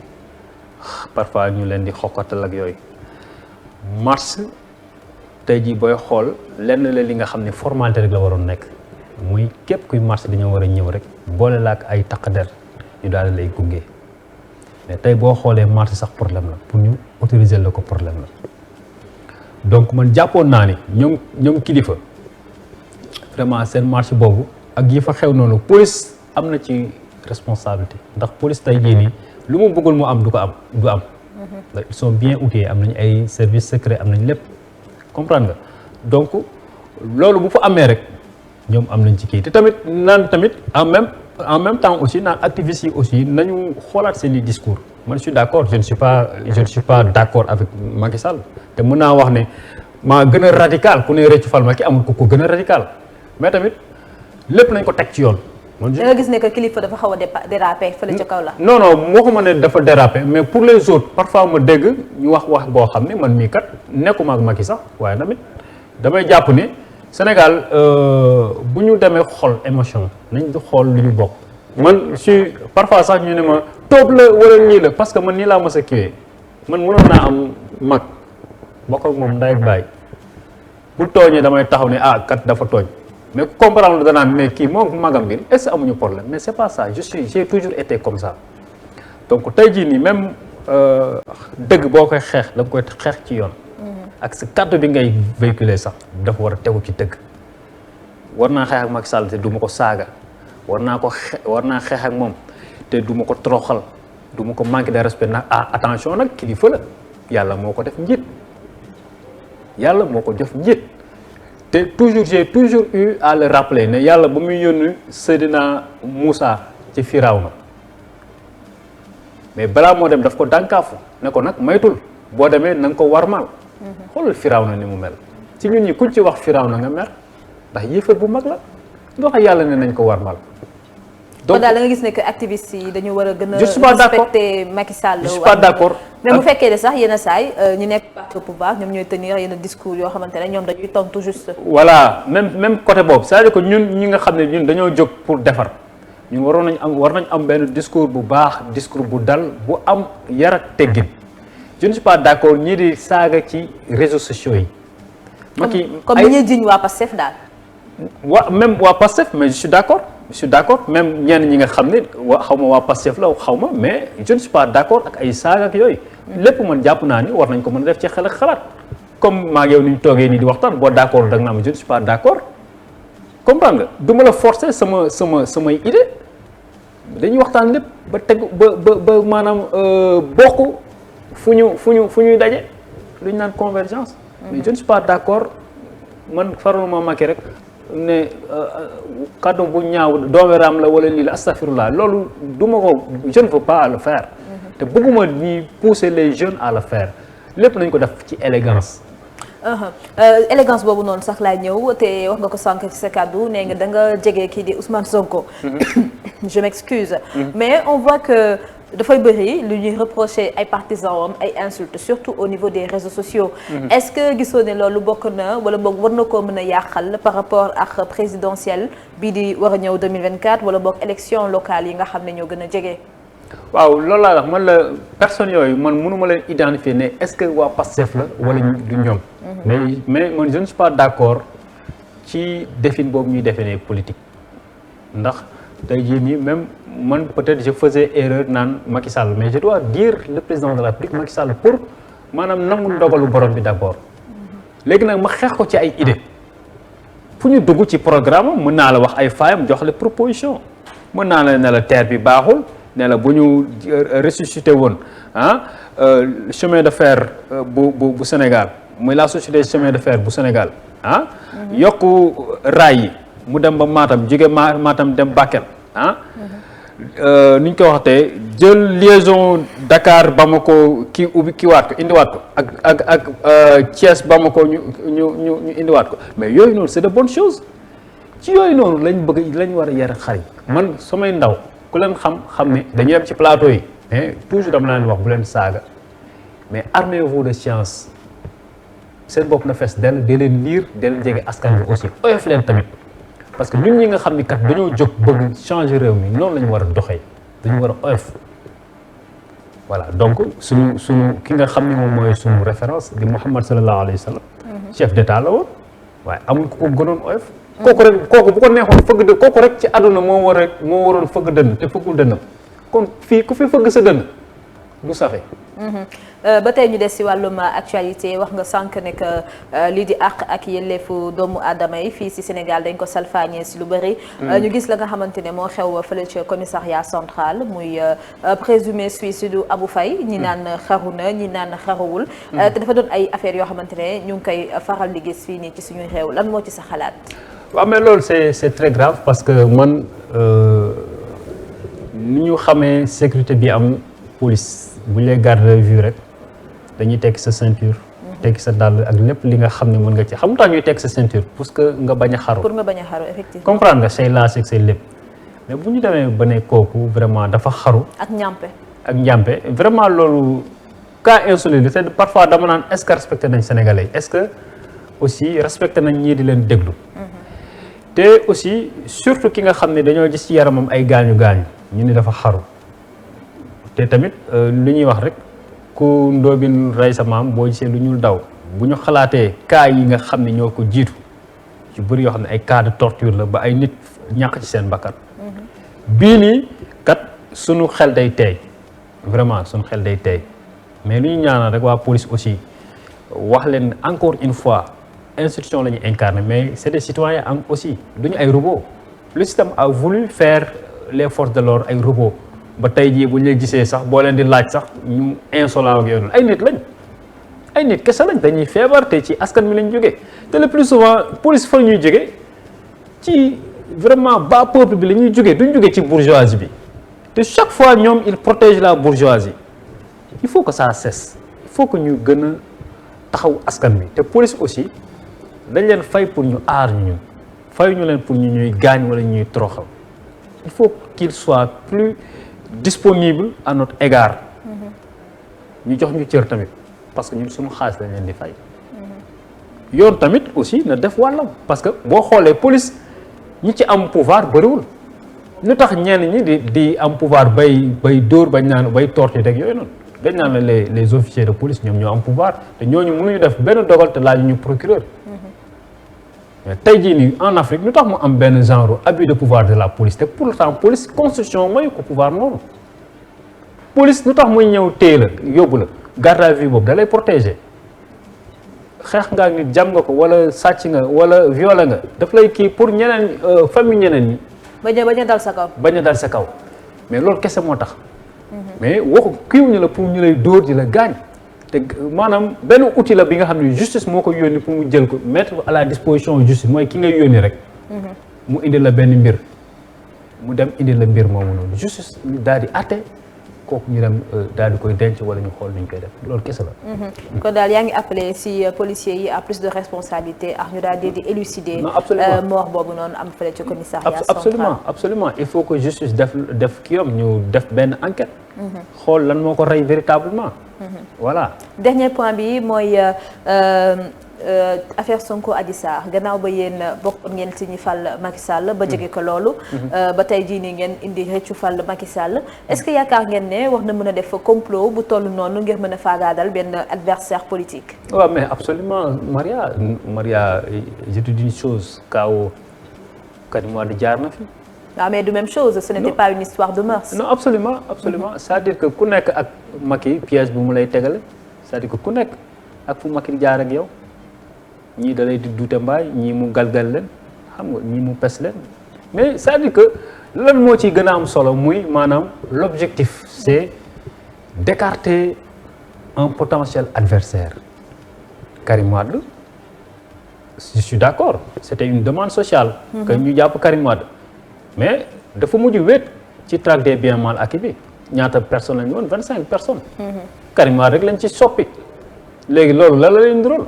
S2: parfois ñu leen di xokkatal ak yooyu marche tey jii booy xool lenn la li nga xam ne formalité rek la waroon nekk muy képp kuy marche dañoo war a ñëw rek boole la ak ay takk der ñu daal di lay gunge mais tey boo xoolee marche sax problème la pour ñu autoriser la ko problème la donc man jàppoon naa ni ñoom kilifa vraiment seen marche boobu ak yi fa xew noonu police am na ci responsabilité ndax police tey jii nii lu mu bëggul mu am du am. Ils sont bien outillés am nañ ay services secrets am nañ lépp comprendre nga donc loolu bu fa amee rek ñoom am nañ ci kii te tamit naan tamit en même temps aussi naan activistes yi aussi nañu xoolaat seen i discours man je suis d'accord je ne suis pas d'accord avec Macky Sall te mën naa wax ne maa gën a radical ku ne rëccu fal Macky amul ko gën a radical mais tamit lépp nañ ko teg ci yoon.
S1: da nga gis ne que kilifa dafa xaw a déraper fële ca kaw la.
S2: non waxuma ne dafa déraper mais pour les autres parfois ma dégg ñu wax boo xam ne man mii kat nekkuma ak Macky sax waaye tamit damay jàpp ne Sénégal bu ñu demee xool émotion nañ di xool lu ñu bokk. man parfois sax ñu ne ma tóob la wala ñii la parce que man nii laa mës a kiiwee man mënoon naa am mag bokk ak moom ndey ak baay bu tooñee damay taxaw ne kat dafa tooñ. mais comprendre danaan mais kii moom magam bi est-ce que amuñu problème mais c'est pas ça j'ai toujours été comme ça donc tey jii nii même dëgg boo koy xeex da nga koy xeex ci yoon. ak sa kàddu bi ngay véhiculer sax dafa war a tegu ci dëgg. war naa xeex ak Macky Sall te du ma ko saaga war naa xeex ak moom te du ma ko toroxal du ma ko manquer de respect nag attention nag kilifa la yàlla moo ko def njiit te j'ai toujours eu à le rappeler ne yàlla ba muy yónni Seydina Moussa ci Firawna mais balaa moo dem daf ko dànkaafu ne ko nag maytul boo demee na nga ko warmal. xoolal Firawna ni mu mel ci ñun ñi kuñ ci wax Firawna nga mer ndax yéefar bu mag la ndox yàlla ne nañ ko warmal.
S1: donc daal da nga gis ne que activistes yi dañu war a gën a.
S2: je suis pas d'accord
S1: respecter Macky Sall.
S2: je suis pas d'accord.
S1: mais bu fekkee ne sax yenn saay ñu nekk parti au pouvoir ñoom ñooy tenir yenn discours yoo xamante ne ñoom dañuy tontu juste.
S2: voilà même côté boobu c'est-à-dire que ñun ñi nga xam ne ñun dañoo jóg pour defar ñun war nañ am benn discours bu baax discours bu dal bu am yar ak teggin je ne suis pas d'accord ñii di saaga ci réseaux sociaux yi.
S1: comme ni ñuy jiñ waa Pastef daal.
S2: même waa Pastef mais je suis d'accord même ñenn ñi nga xam ne xaw ma waa Pastef la xaw ma mais je ne suis pas d'accord ak ay saaga ak yooyu. lépp man jàpp naa ni war nañ ko mën a def ci xel ak xalaat comme maa ngi yow ni ñu toogee nii di waxtaan boo d'accord da nga naan je ne suis pas d'accord comprendre nga du ma la forcer samay idée dañuy waxtaan lépp ba tegu ba maanaam bokk fu ñuy daje lu ñu naan convergence. mais je ne suis pas d'accord man faral ma Macky rek. ne kàddu bu ñaaw doomi raam la wala lii la astaghfirullah loolu du ma ko je ne veux pas le faire te bëgguma ñuy pousser les jeunes à le faire lépp nañ ko def ci élégance
S1: élégance boobu noonu sax laay ñëw te wax nga ko sànq ci sa kàddu nee nga da nga jege kii di Ousmane Sonko je m'excuse mais on voit que dafay bëri lu ñuy reprocher ay partisans am ay insultes surtout au niveau des réseaux sociaux. Est-ce que gisoo ne loolu bokk na wala boog war na koo mën a yàqal par rapport ak présidentielle bii di war a ñëw 2024 wala boog élection locale yi nga xam ne ñoo gën a jege.
S2: waaw loolu laa wax man la personne yooyu man mënuma leen identifier ne est-ce que waa Pastef la wala du ñoom. mais man je ne suis pas d'accord ci défini boobu ñuy définir politique ndax tey jii nii même. man peut-être je faisais erreur naan Macky Sall mais je dois dire le président de la République Macky Sall pour maanaam nangu ndogalu borom bi d'abord léegi nag ma xeex ko ci ay idées fu ñu dugg ci programme mën naa la wax ay faayam jox la proposition mën naa la ne la terre bi baaxul ne la bu ñu ressuscité woon chemin de fer bu Sénégal muy la société chemin de fer bu Sénégal yokku raay yi mu dem ba Matam jóge Matam dem Bakel ni ñu ko waxatee jël liaison Dakar Bamako kii ubbi kiiwaat ko indiwaat ko ak Thiès Bamako ñu indiwaat ko mais yooyu noonu c'est de bonnes choses ci yooyu noonu lañ war a yar xar yi man samay ndaw ku leen xam ne dañuy dem ci plateau yi mais toujours dama leen wax bu leen saaga mais armez-vous de science seen bopp na fees dell di leen liir di leen jege askan bi aussi oyof leen tamit parce que ñun ñi nga xam ni kat dañoo jóg bëgg changer réew mi noonu la ñu war a doxee dañu war a oyof voilà donc suñu ki nga xam ni moom mooy suñu référence di Muhammad sallallahu alayhi wa sallam chef d'état la woon waaye amul ku ko gënoon oyof kooku bu ko neexoon fëgg dënn kooku rek ci àdduna moo waroon fëgg dënn te fëggul dënnam kon fii ku fi fëgg sa dënn du safe
S1: ba tey ñu des si wàllum actualité wax nga sànq ne que lii di àq ak yelleefu doomu aadama yi fii si Sénégal dañ ko salfaañee si lu bëri. ñu gis la nga xamante ne moo xew fële ci commissariat central muy présumé suicide Abou Faye ñi naan xaru na ñi naan xaruwul. te dafa doon ay affaires yoo xamante ne ñu ngi koy faral di gis fii nii ci suñuy réew lan moo ci sa xalaat.
S2: waaw mais loolu c'est très grave parce que man ni ñu xamee sécurité bi am police bu ñu lay garde à vue rek. dañuy tekki sa ceinture. tekki sa dàll ak lépp li nga xam ne mën nga ci xam tax ñuy tekki sa ceinture parce que nga bañ a xaru.
S1: pour nga bañ a xaru effectivement.
S2: comprendre nga say laas ak say lépp mais bu ñu demee ba ne kooku vraiment dafa xaru.
S1: ak njàmpe
S2: vraiment loolu cas insolite te parfois dama naan est-ce que respecté nañ Sénégalais est-ce que aussi respecté nañ ñii di leen déglu. te aussi surtout ki nga xam ne dañoo gis ci yaramam ay gaañu ñu ni dafa xaru te tamit li ñuy wax rek. ku ndoobin rey sa maam boo gisee lu ñuul daw bu ñu xalaatee cas yi nga xam ne ñoo ko jiitu ci bëri yoo xam ne ay cas de torture la ba ay nit ñàkk ci seen bakkan bii nii kat sunu xel day teey vraiment sunu xel day teey mais lu ñu ñaanal rek waa police aussi wax leen encore une fois institution la ñu incarné mais c'est des citoyens am aussi duñu ay robots le système a voulu faire les forces de l'ordre ay robots ba tey jii bu ñu lay gisee sax boo leen di laaj sax ñu insolent ak yooyu ay nit lañ ay nit kese lañ dañuy feebar te ci askan mi lañ jógee te le plus souvent police fa ñuy jógee ci vraiment bas peuple bi la ñuy jógee duñ jógee ci bourgeoisie bi te chaque fois ñoom ils protègent la bourgeoisie il faut que ça cesse il faut que ñu gën a taxaw askan bi te police aussi dañ leen fay pour ñu aar ñu ñun fay ñu leen pour ñu ñuy gaañ wala ñuy toroxal il faut qu'il soit plus disponible à notre égard ñu jox ñu cër tamit parce que ñun suñu xaalis lañ leen di fay yoon tamit aussi na def wàllam parce que boo xoolee police ñi ci am pouvoir bëriwul lu tax ñenn ñi di am pouvoir bay dóor bañ naan bay torté rek yooyu noonu dañ naan la les officiers de police ñoom ñoo am pouvoir te ñooñu mënuñu def benn dogal te laaju ñu procureur mais tey jii nii en Afrique lu tax mu am benn genre abus de pouvoir de la police te pourtant police constitution mooy ko pouvoir noonu police lu tax muy ñëw téye la yóbbu la garde à vue boobu da lay protéger xeex nga nit jam nga ko wala sàcc nga wala violé nga daf lay kii pour ñeneen famille ñeneen ñi.
S1: bañ a dal sa kaw.
S2: bañ a dal sa kaw mais loolu kese moo tax. mais waxu kiiwuñu la pour ñu lay dóor di la gaañ. te maanaam benn outil la bi nga xam ne justice moo ko yónni pour mu jël ko mettre à la disposition justice mooy ki nga yónni rek. mu indi la benn mbir mu dem indi la mbir moomu noonu justice ñu daal di àtte kooku ñu dem daal di koy denc wala ñu xool nu ñu koy def loolu kese la.
S1: kon daal yaa ngi appelé si policiers yi à plus de responsabilité ak ñu daal di élucider. mort boobu noonu am fële ci commissariat central.
S2: absolument il faut que justice def kii am ñu def benn enquête. xool lan moo ko rey véritablement. voilà.
S1: dernier point bi mooy affaire Sonko Adji Sarr gannaaw ba yéen bokk ngeen ci ñi fal Macky Sall ba jege ko loolu. ba tey jii nii ngeen indi rëccu fal Macky Sall est-ce que yaakaar ngeen ne wax na mën a def complot bu toll noonu ngir mën a faagaadal benn adversaire politique.
S2: waaw mais absolument Maria je te dis une chose Kaaw Karim Wade jaar na fi.
S1: waaw mais du même chose ce n'était pas une histoire de mœurs.
S2: non absolument c'est-à-dire que ku nekk ak Macky piège bu mu lay tegale c'est-à-dire que ku nekk ak fu Macky jaar ak yow ñii da lay di duute mbaay ñii mu galgal leen xam nga ñii mu pes leen mais c'est-à-dire que lan moo ciy gën a am solo muy maanaam l'objectif c'est d'écarter un potentiel adversaire Karim Wade je suis d'accord c'était une demande sociale que ñu jàpp Karim Wade mais dafa mujj wéet ci traque des biens mal acquis bi ñaata personnes lañu woon 25 personnes. Karim Wade rek lañ ci soppi léegi loolu la leen dural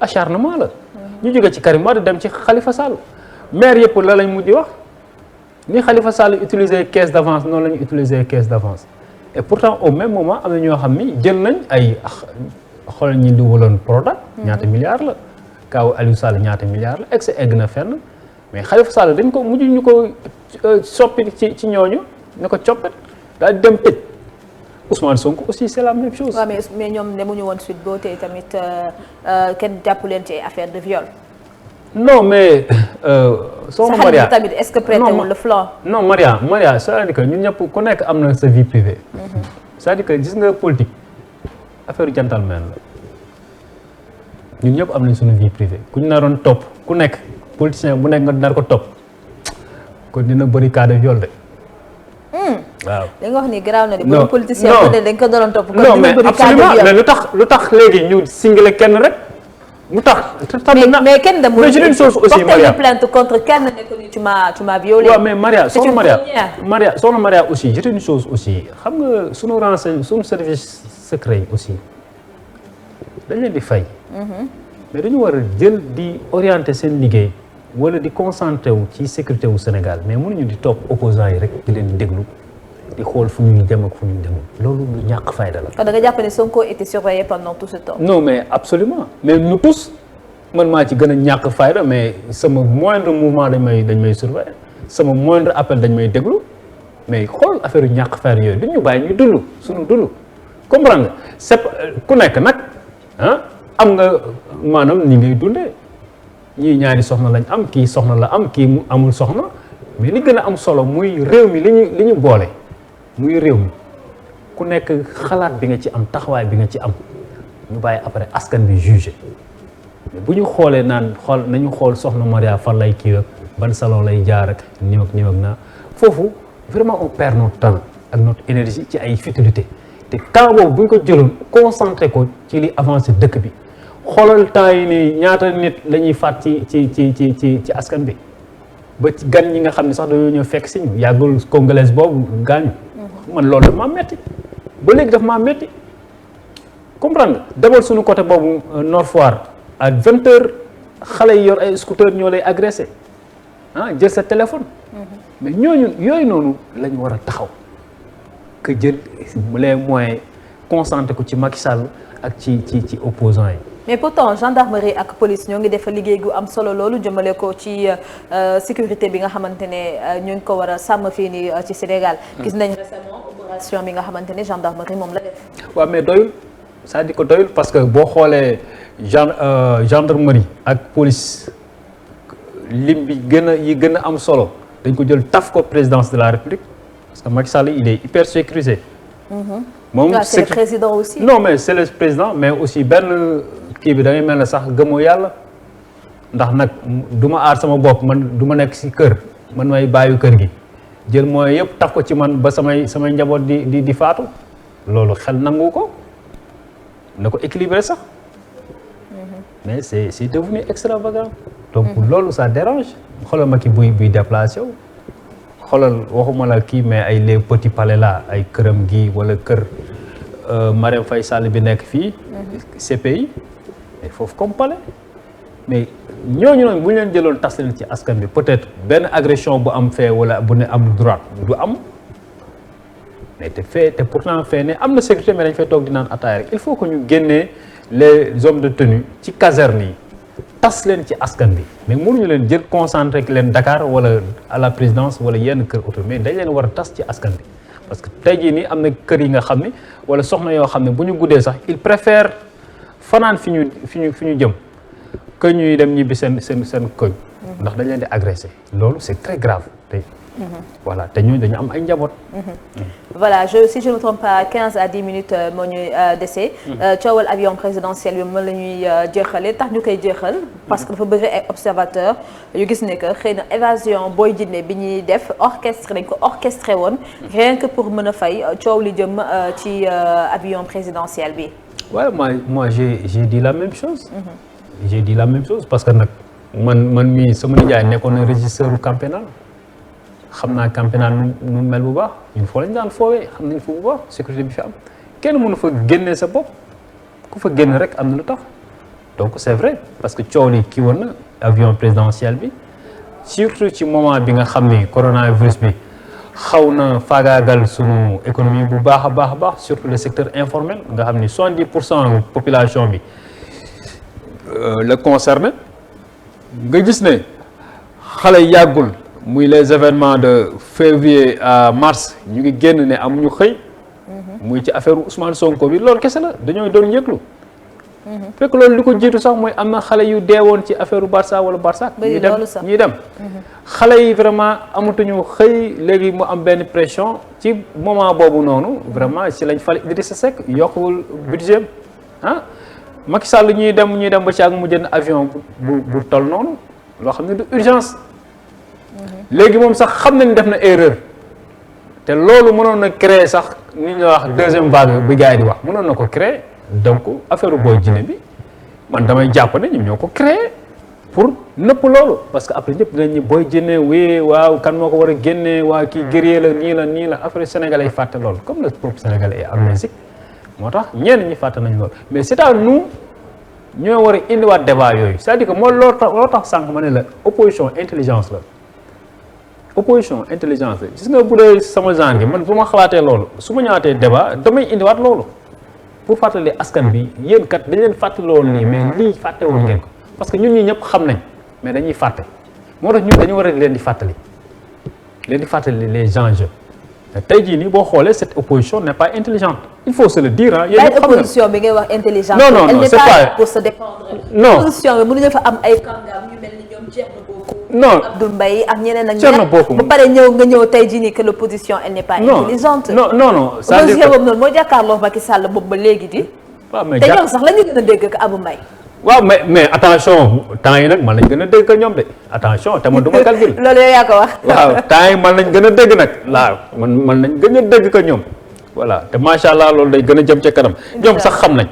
S2: acharnement la. ñu jóge ci Karim Wade dem ci Khalifa Sall maire yëpp la lañ mujj wax ni Khalifa Sall utiliser caisse d'avance noonu la ñu utiliser caisse d'avance et pourtant au même moment am na ñoo xam ni jël nañ ay xool ñi duwaloon Prodac ñaata milliards la kaw Aliou Sall ñaata milliards la ex egg na fenn mais Khalifa Sall dañ ko mujj ñu ko soppi ci ñooñu ne ko coppet daal di dem tëj Ousmane Sonko aussi c'est la même chose.
S1: waaw mais ñoom demuñu woon suite boo tey tamit kenn jàpp leen ci affaire de viol.
S2: non mais. soxna Maria
S1: tamit est-ce que prêté wul le flanc.
S2: non Maria c'est-à-dire que ñun ñëpp ku nekk am na sa vie privée. c'est-à-dire que gis nga politique affaire gentleman la ñun ñëpp am nañ suñu vie privée ku ñu naroon topp ku nekk politicien bu nekk nga nar ko topp kon dina bëri cas de viol de. waaw
S1: li nga wax ni garaaw na de. bu politicien bu ne dañ ko doon topp.
S2: non mais absolument mais lu tax léegi ñu single kenn rek. mu tax
S1: mais kenn demul
S2: mais une chose aussi Maria
S1: plainte contre kenn ne ko ni tu m'as violé.
S2: waaw mais Maria soxna Maria aussi j'ai une chose aussi xam nga sunu sunu service secret yi aussi dañ leen di fay. mais dañu war a jël di orienter seen liggéey wala di concentré wu ci sécurité wu Sénégal mais mënuñu di topp opposants yi rek di leen di déglu di xool fu ñuy dem ak fu ñuy demul loolu lu ñàkk fayda la.
S1: kon da nga jàpp ne Sonko était surveillé pendant tout ce temps.
S2: non mais absolument mais nous tous man maa ci gën a ñàkk fayda mais sama moindre mouvement dañ may surveiller sama moindre appel dañ may déglu mais xool affaire yu ñàkk fayda yooyu du ñu bàyyi ñu dund suñu dund comprendre nga c'est ku nekk nag am nga maanaam ni ngay dundee ñii ñaari soxna lañ am kii soxna la am kii mu amul soxna mais li gën a am solo muy réew mi li ñu boole. muy réew mi ku nekk xalaat bi nga ci am taxawaay bi nga ci am ñu bàyyi après askan bi jugé mais bu ñu xoolee nañu xool soxna Maria fan lay kii ak ban salon lay jaar ak ñëw ak naa foofu vraiment on perd notre temps ak notre énergie ci ay futilité te temps boobu bu ñu ko jëloon concentré ko ci li avancé dëkk bi xoolal temps yi nii ñaata nit la ñuy faat ci askan bi ba ci gan ñi nga xam ne sax dañoo ñëw fekk si ñu yàggul congolaise boobu gaañu. man loolu daf maa metti ba léegi daf maa metti comprendre nga demal suñu côté boobu Nord Foire à 20h xale yi yor ay scooter ñoo lay agressé jël sa téléphone. mais yooyu noonu la ñu war a taxaw que jël les moyens concentré ko ci Macky Sall ak ci opposants yi.
S1: mais pourtant gendarmerie ak police ñoo ngi def liggéey gu am solo loolu jëmale ko ci sécurité bi nga xamante ne ñu ngi ko war a sàmm fii nii ci Sénégal. gis nañ récemment opération bi nga xamante ne gendarmerie moom la def.
S2: waaw mais doyul c'est-à-dire que doyul parce que boo xoolee gendarmerie ak police lim bi gën a am solo dañ ko jël taf ko présidence de la République parce que Macky Sall il est hyper sécurisé. moom
S1: c'est le président aussi.
S2: non mais c'est le président mais aussi benn. kii bi da ngay mel ne sax gëmoo yàlla ndax nag du ma aar sama bopp man du ma nekk ci kër man may bàyyi kër gi jël mooy yëpp taf ko ci man ba samay njaboot di faatu loolu xel nangu ko na ko équilibré sax mais c'est devenu extravagant donc loolu ça dérange xoolal ma ki buy déplacé wu xoolal waxuma la kii mais ay les petits palais là ay këram gi wala kër Marème Faye Sall bi nekk fii CPI foofu comme palais mais ñooñu noonu bu ñu leen jëloon tas leen ci askan bi peut-être benn agression bu am fee wala bu ne am droit du am mais te pourtant fee ne am na sécurité mais dañ fay toog di naan ataaya rek il faut que ñu génnee les hommes de tenue ci caserne yi tas leen ci askan bi mais mënuñu leen jël concentré leen Dakar wala à la présidence wala yenn kër auto mais dañ leen war a tas ci askan bi parce que tey jii nii am na kër yi nga xam ne wala soxna yoo xam ne bu ñu guddee sax il préfère fanaan fi ñu jëm que ñuy dem ñibbi seen koñ ndax dañ leen di agressé loolu c'est très grave tey voilà te ñooñu dañu am ay njaboot.
S1: voilà si je ne me trompe pas 15 à 10 minutes moo ñuy dese. coowal avion présidentiel bi mën la ñuy jeexalee tax ñu koy jeexal parce que dafa bëri ay observateurs yu gis ne que xëy na évasion Boy Djiné bi ñuy def dañ ko orchestré woon. rien que pour mën a fay coow li jëm ci avion présidentiel bi.
S2: Ouais, moi j'ai dit la même chose. J'ai dit la même chose parce que nag man mii sama nijaay nekkoon na régisseur du camp pénal xam naa camp pénal nu mel bu baax ñun foo lañ daan foowee xam nañ foofu bu baax sécurité bi fi am kenn mënu fa génnee sa bopp ku fa génn rek am na lu tax donc c'est vrai parce que coow li kii woon na avion présidentiel bi surtout ci moment bi nga xam ni coronavirus bi xaw na faagaagal sunu économie bu baax a baax surtout le secteur informel nga xam ni 70% population bi la concerné nga gis ne xale yàggul muy les événements de février à mars ñu ngi génn ne amuñu xëy muy ci affaire Ousmane Sonko bi loolu kese la dañoo doon yëglu fekk loolu li ko jiitu sax mooy am na xale yu deewoon ci affaire Barça wala Barça ñuy dem xale yi vraiment amatuñu xëy léegi mu am benn pression ci moment boobu noonu vraiment ci lañ fal Idrissa Seck yokkul budget ah Macky Sall ñuy dem ba ci ak mu jënd avion bu toll noonu loo xam ne du urgence léegi moom sax xam nañ def na erreur te loolu mënoon na créer sax ni ñuy wax deuxième vague bi gars yi di wax mënoon na ko créer donc affaire Boy Djiné bi man damay jàpp ne ñoom ñoo ko créer pour nëpp loolu parce que après ñëpp dinañ ñu Boy Djiné wii waaw kan moo ko war a génnee waa kii guerrier la nii la après sénégalais yi fàtte loolu comme le peuple sénégalais est amnésique moo tax ñenn ñi fàtte nañ loolu mais c'est à nous ñoo war a indiwaat débat yooyu c'est-à-dire que moo loo tax sànq ma ne la opposition intelligence la gis nga bu dee sama genre gi man bu ma xalaatee loolu su ma ñëwaatee débat damay indiwaat loolu pour fàttali askan bi yéen kat dañ leen fàttali woon nii mais lii fàtte woon ngeen ko parce que ñun ñi ñëpp xam nañ mais dañuy fàtte moo tax ñun dañu war a leen di fàttali les enjeux tey jii nii boo xoolee cette opposition n'est pas intelligente il faut se le dire ah.
S1: yéen opposition bi ngay wax intelligente.
S2: non
S1: elle n'est
S2: c'est
S1: pas
S2: pas
S1: pour se défendre.
S2: non
S1: opposition bi mënuñu fa am ay kàngam ñu mel ni ñoom Thierno Bocoum.
S2: non
S1: Abdoul Mbaye ak ñeneen ak
S2: Thierno Bocoum
S1: ba pare ñëw tey jii nii que l'opposition elle n'est pas intelligente.
S2: non c'est-à-dire
S1: opposition boobu noonu moo jàkkaarloo Macky Sall boobu ba léegi di.
S2: waaw mais
S1: te ñoom sax la ñu gën a dégg ak Abou Mbaye.
S2: waaw mais attention temps yi nag man lañ gën a dégg ñoom de attention te man du ma calcul.
S1: loolu yow yaa ko wax.
S2: waaw temps yi man lañ gën a dégg nag waaw man lañ gën a dégg ko ñoom voilà te macha allah loolu day gën a jëm ca kanam. ñoom sax xam nañ.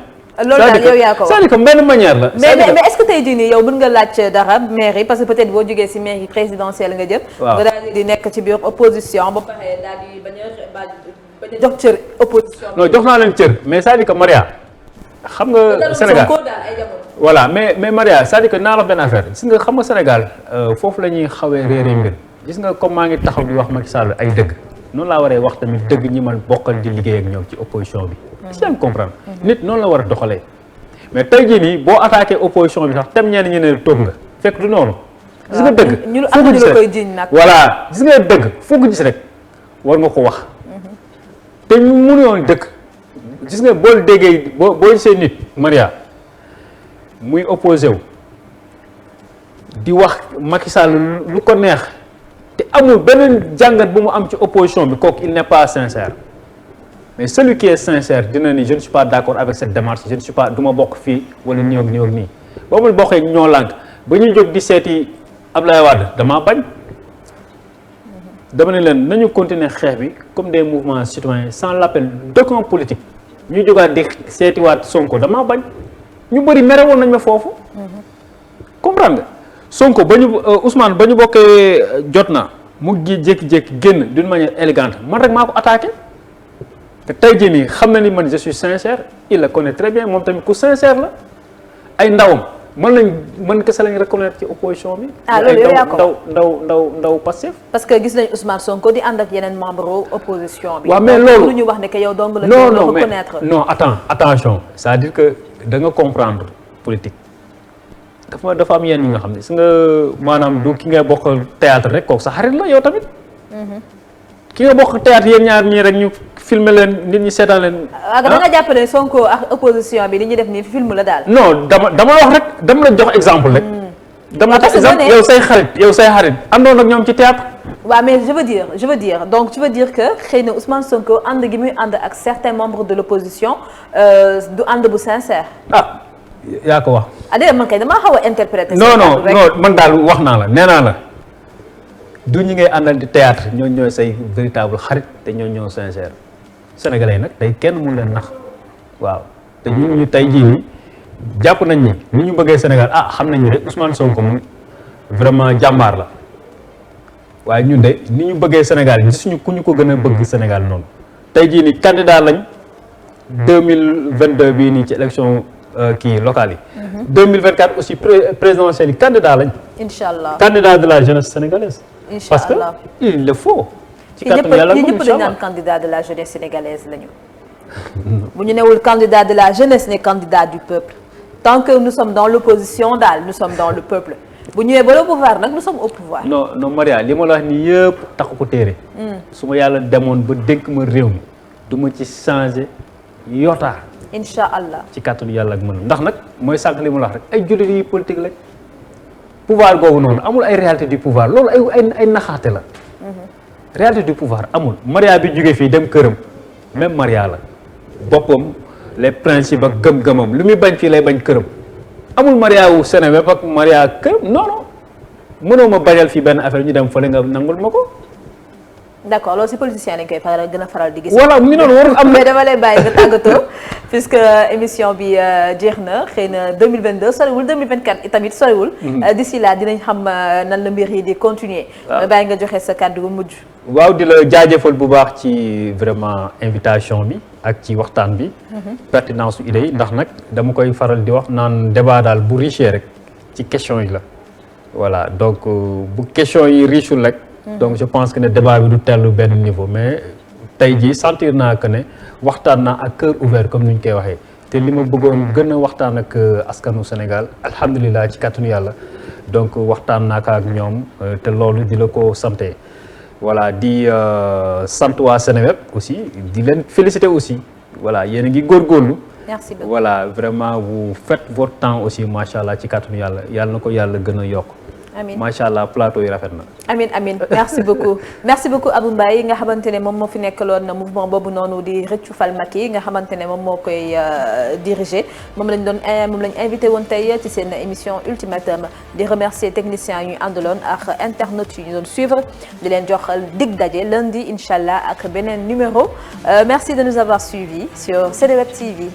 S1: loolu daal yow yaa ko wax
S2: c'est-à-dire que benn manière la.
S1: mais est-ce que tey jii nii yow mën nga laaj dara mairie parce que peut-être boo jógee ci mairie présidentielle nga jëm. waaw nga daal di nekk ci biir opposition ba pare daal di bañ a jox cër opposition.
S2: non jox naa leen cër mais c'est-à-dire que Maria xam nga Sénégal voilà mais Maria c'est-à-dire que naa la benn affaire gis nga xam nga Sénégal foofu la ñuy xawee réeré mbir gis nga comme maa ngi taxaw di wax Macky Sall ay dëgg noonu laa waree wax tamit dëgg ñi man bokkal di liggéey ak ñoom ci opposition bi. est-ce que comprendre nit noonu la war a doxalee mais tey jii nii boo attaqué opposition bi sax tem ñenn ñi ne toog nga fekk du noonu. gis nga dëgg
S1: foo ko gis rek koy jiñ nag.
S2: voilà gis nga dëgg foo ko gis rek war nga ko wax te ñu mënuñoo dëkk. gis nga boo déggee boo gisee nit Maria muy opposé wu di wax Macky Sall lu ko neex te amul beneen jàngat bu mu am ci opposition bi kooku il n'est pas sincère mais celui qui est sincère dina ni je ne suis pas d'accord avec cette démarche je ne suis pas du ma bokk fii wala nii ak nii ba mu bokkee ñoo lànk ba ñuy jóg di seeti Ablaye Wade damaa bañ dama ne leen nañu continuer xeex bi comme des mouvements citoyens sans l'appel d'aucun politique ñu jógaat di seetiwaat Sonko damaa bañ ñu bëri mere woon nañ ma foofu comprendre nga Sonko ba ñu Ousmane ba ñu bokkee jot na mu jékki-jékki génn d'une manière élégante man rek maa ko attaqué te tey jii nii xam na ni man je suis sincère il le connaît très bien moom tamit ku sincère la ay ndawam mën kese lañ reconnaître ci opposition bi.
S1: loolu yow yaa ko
S2: ndaw Pastef.
S1: parce que gis nañ Ousmane Sonko di ànd ak yeneen membre opposition bi.
S2: waaw mais loolu
S1: lu ñu wax ne que yow dong la.
S2: non
S1: reconnaître
S2: non attention c'est-à-dire que da nga comprendre politique dafa am yenn yi nga xam ne si nga maanaam du ki nga bokk théâtre rek kooku sa xarit la yow tamit. ki nga bokk théâtre yéen ñaar ñii rek ñu filmer leen nit ñi seetaan leen.
S1: da nga jàpp ne Sonko ak opposition bi li ñuy def nii film la daal.
S2: non dama wax rek dama la jox exemple rek. dama jox exemple yow say xarit àndoon ak ñoom ci théâtre.
S1: waaw mais je veux dire donc tu veux dire que xëy na Ousmane Sonko ànd gi muy ànd ak certains membres de l'opposition du ànd bu sincère.
S2: yaa ko wax.
S1: déedéet man kay damaa xaw a interpréter.
S2: non man daal wax naa la nee naa la. du ñi ngay àndal di théâtre ñooy say véritable xarit te ñoo sincère sénégalais nag tey kenn mun leen nax waaw te ñu tey jii nii jàpp nañ ni ñu bëggee Sénégal xam nañ ni rek Ousmane Sonko moom vraiment jàmbaar la waaye ñun de ni ñu bëggee Sénégal yi gisuñu ku ñu ko gën a bëgg Sénégal noonu tey jii ni candidat lañ 2022 bii nii ci élection kii locale yi 2024 aussi présidentielle yi candidat lañ
S1: Inch'Allah
S2: candidat de la jeunesse sénégalaise parce que
S1: Inch'Allah
S2: il le faut ci
S1: ñëpp
S2: kàttanu yàlla
S1: ñëpp dañ naan candidat de la jeunesse sénégalaise lañu bu ñu newul candidat de la jeunesse ne candidat du peuple tant que nous sommes dans l'opposition daal nous sommes dans le peuple bu ñëwee ba le pouvoir nag nous sommes au pouvoir
S2: non Maria li ma la wax nii yëpp taxu ko téere su ma yàlla demoon ba dénk ma réew mi du ma ci changer yotaa
S1: Inch'Allah
S2: ci kàttanu yàlla ak mën ndax nag mooy sànq li ma la wax rek ay jullit yi politique lañ pouvoir googu noonu amul ay réalité du pouvoir loolu ay naxaate la réalité du pouvoir amul Maria bi jógee fii dem këram même Maria la boppam les principes ak gëm-gëmam lu muy bañ fii lay bañ këram amul Maria wu Sénégal ak Maria këram non mënoo ma bañal fii benn affaire ñu dem fële nga nangul ma ko.
S1: d'accord loolu si politicien lañ koy faral gën a faral di gis.
S2: voilà mu ngi noonu warul am
S1: mais dama lay bàyyi nga tàggatoo puisque émission bi jeex na xëy na 2022 soriwul 2024 itamit soriwul. d'ici là dinañ xam nan la mbir yi di continuer. waaw bàyyi nga joxe sa kàddu bu mujj.
S2: waaw di la jaajëfal bu baax ci vraiment invitation bi ak ci waxtaan bi. pertinence su idée yi ndax nag dama koy faral di wax naan débat daal bu riche rek ci question yi la. voilà donc bu question yi riche rek. donc je pense que ne débat bi du tellu benn niveau mais tey jii sentir naa que ne waxtaan naa ak cœur ouvert comme ni ñu koy waxee te li ma bëggoon gën a waxtaan ak askanu Sénégal alhamdulilah ci kàttanu yàlla donc waxtaan naa ko ak ñoom te loolu di la ko santé voilà di sant waa Seneweb aussi di leen féliciter aussi voilà yéen a ngi góorgóorlu.
S1: merci beaucoup
S2: voilà vraiment vous faites votre temps aussi macha allah ci kàttanu yàlla na ko yàlla gën a yokk.
S1: amiin
S2: macha allah plateau yi rafet na.
S1: amiin merci beaucoup Abou Mbaye nga xamante ne moom moo fi nekkaloon mouvement boobu noonu di Rëccu Fal Macky nga xamante ne moom moo koy diriger moom lañ invité woon tey ci seen émission Ultimatum di remercier techniciens yu ñu àndaloon ak internautes yu ñu doon suivre di leen jox dig daje lundi incha allah ak beneen numéro merci de nous avoir suivis sur Seneweb TV.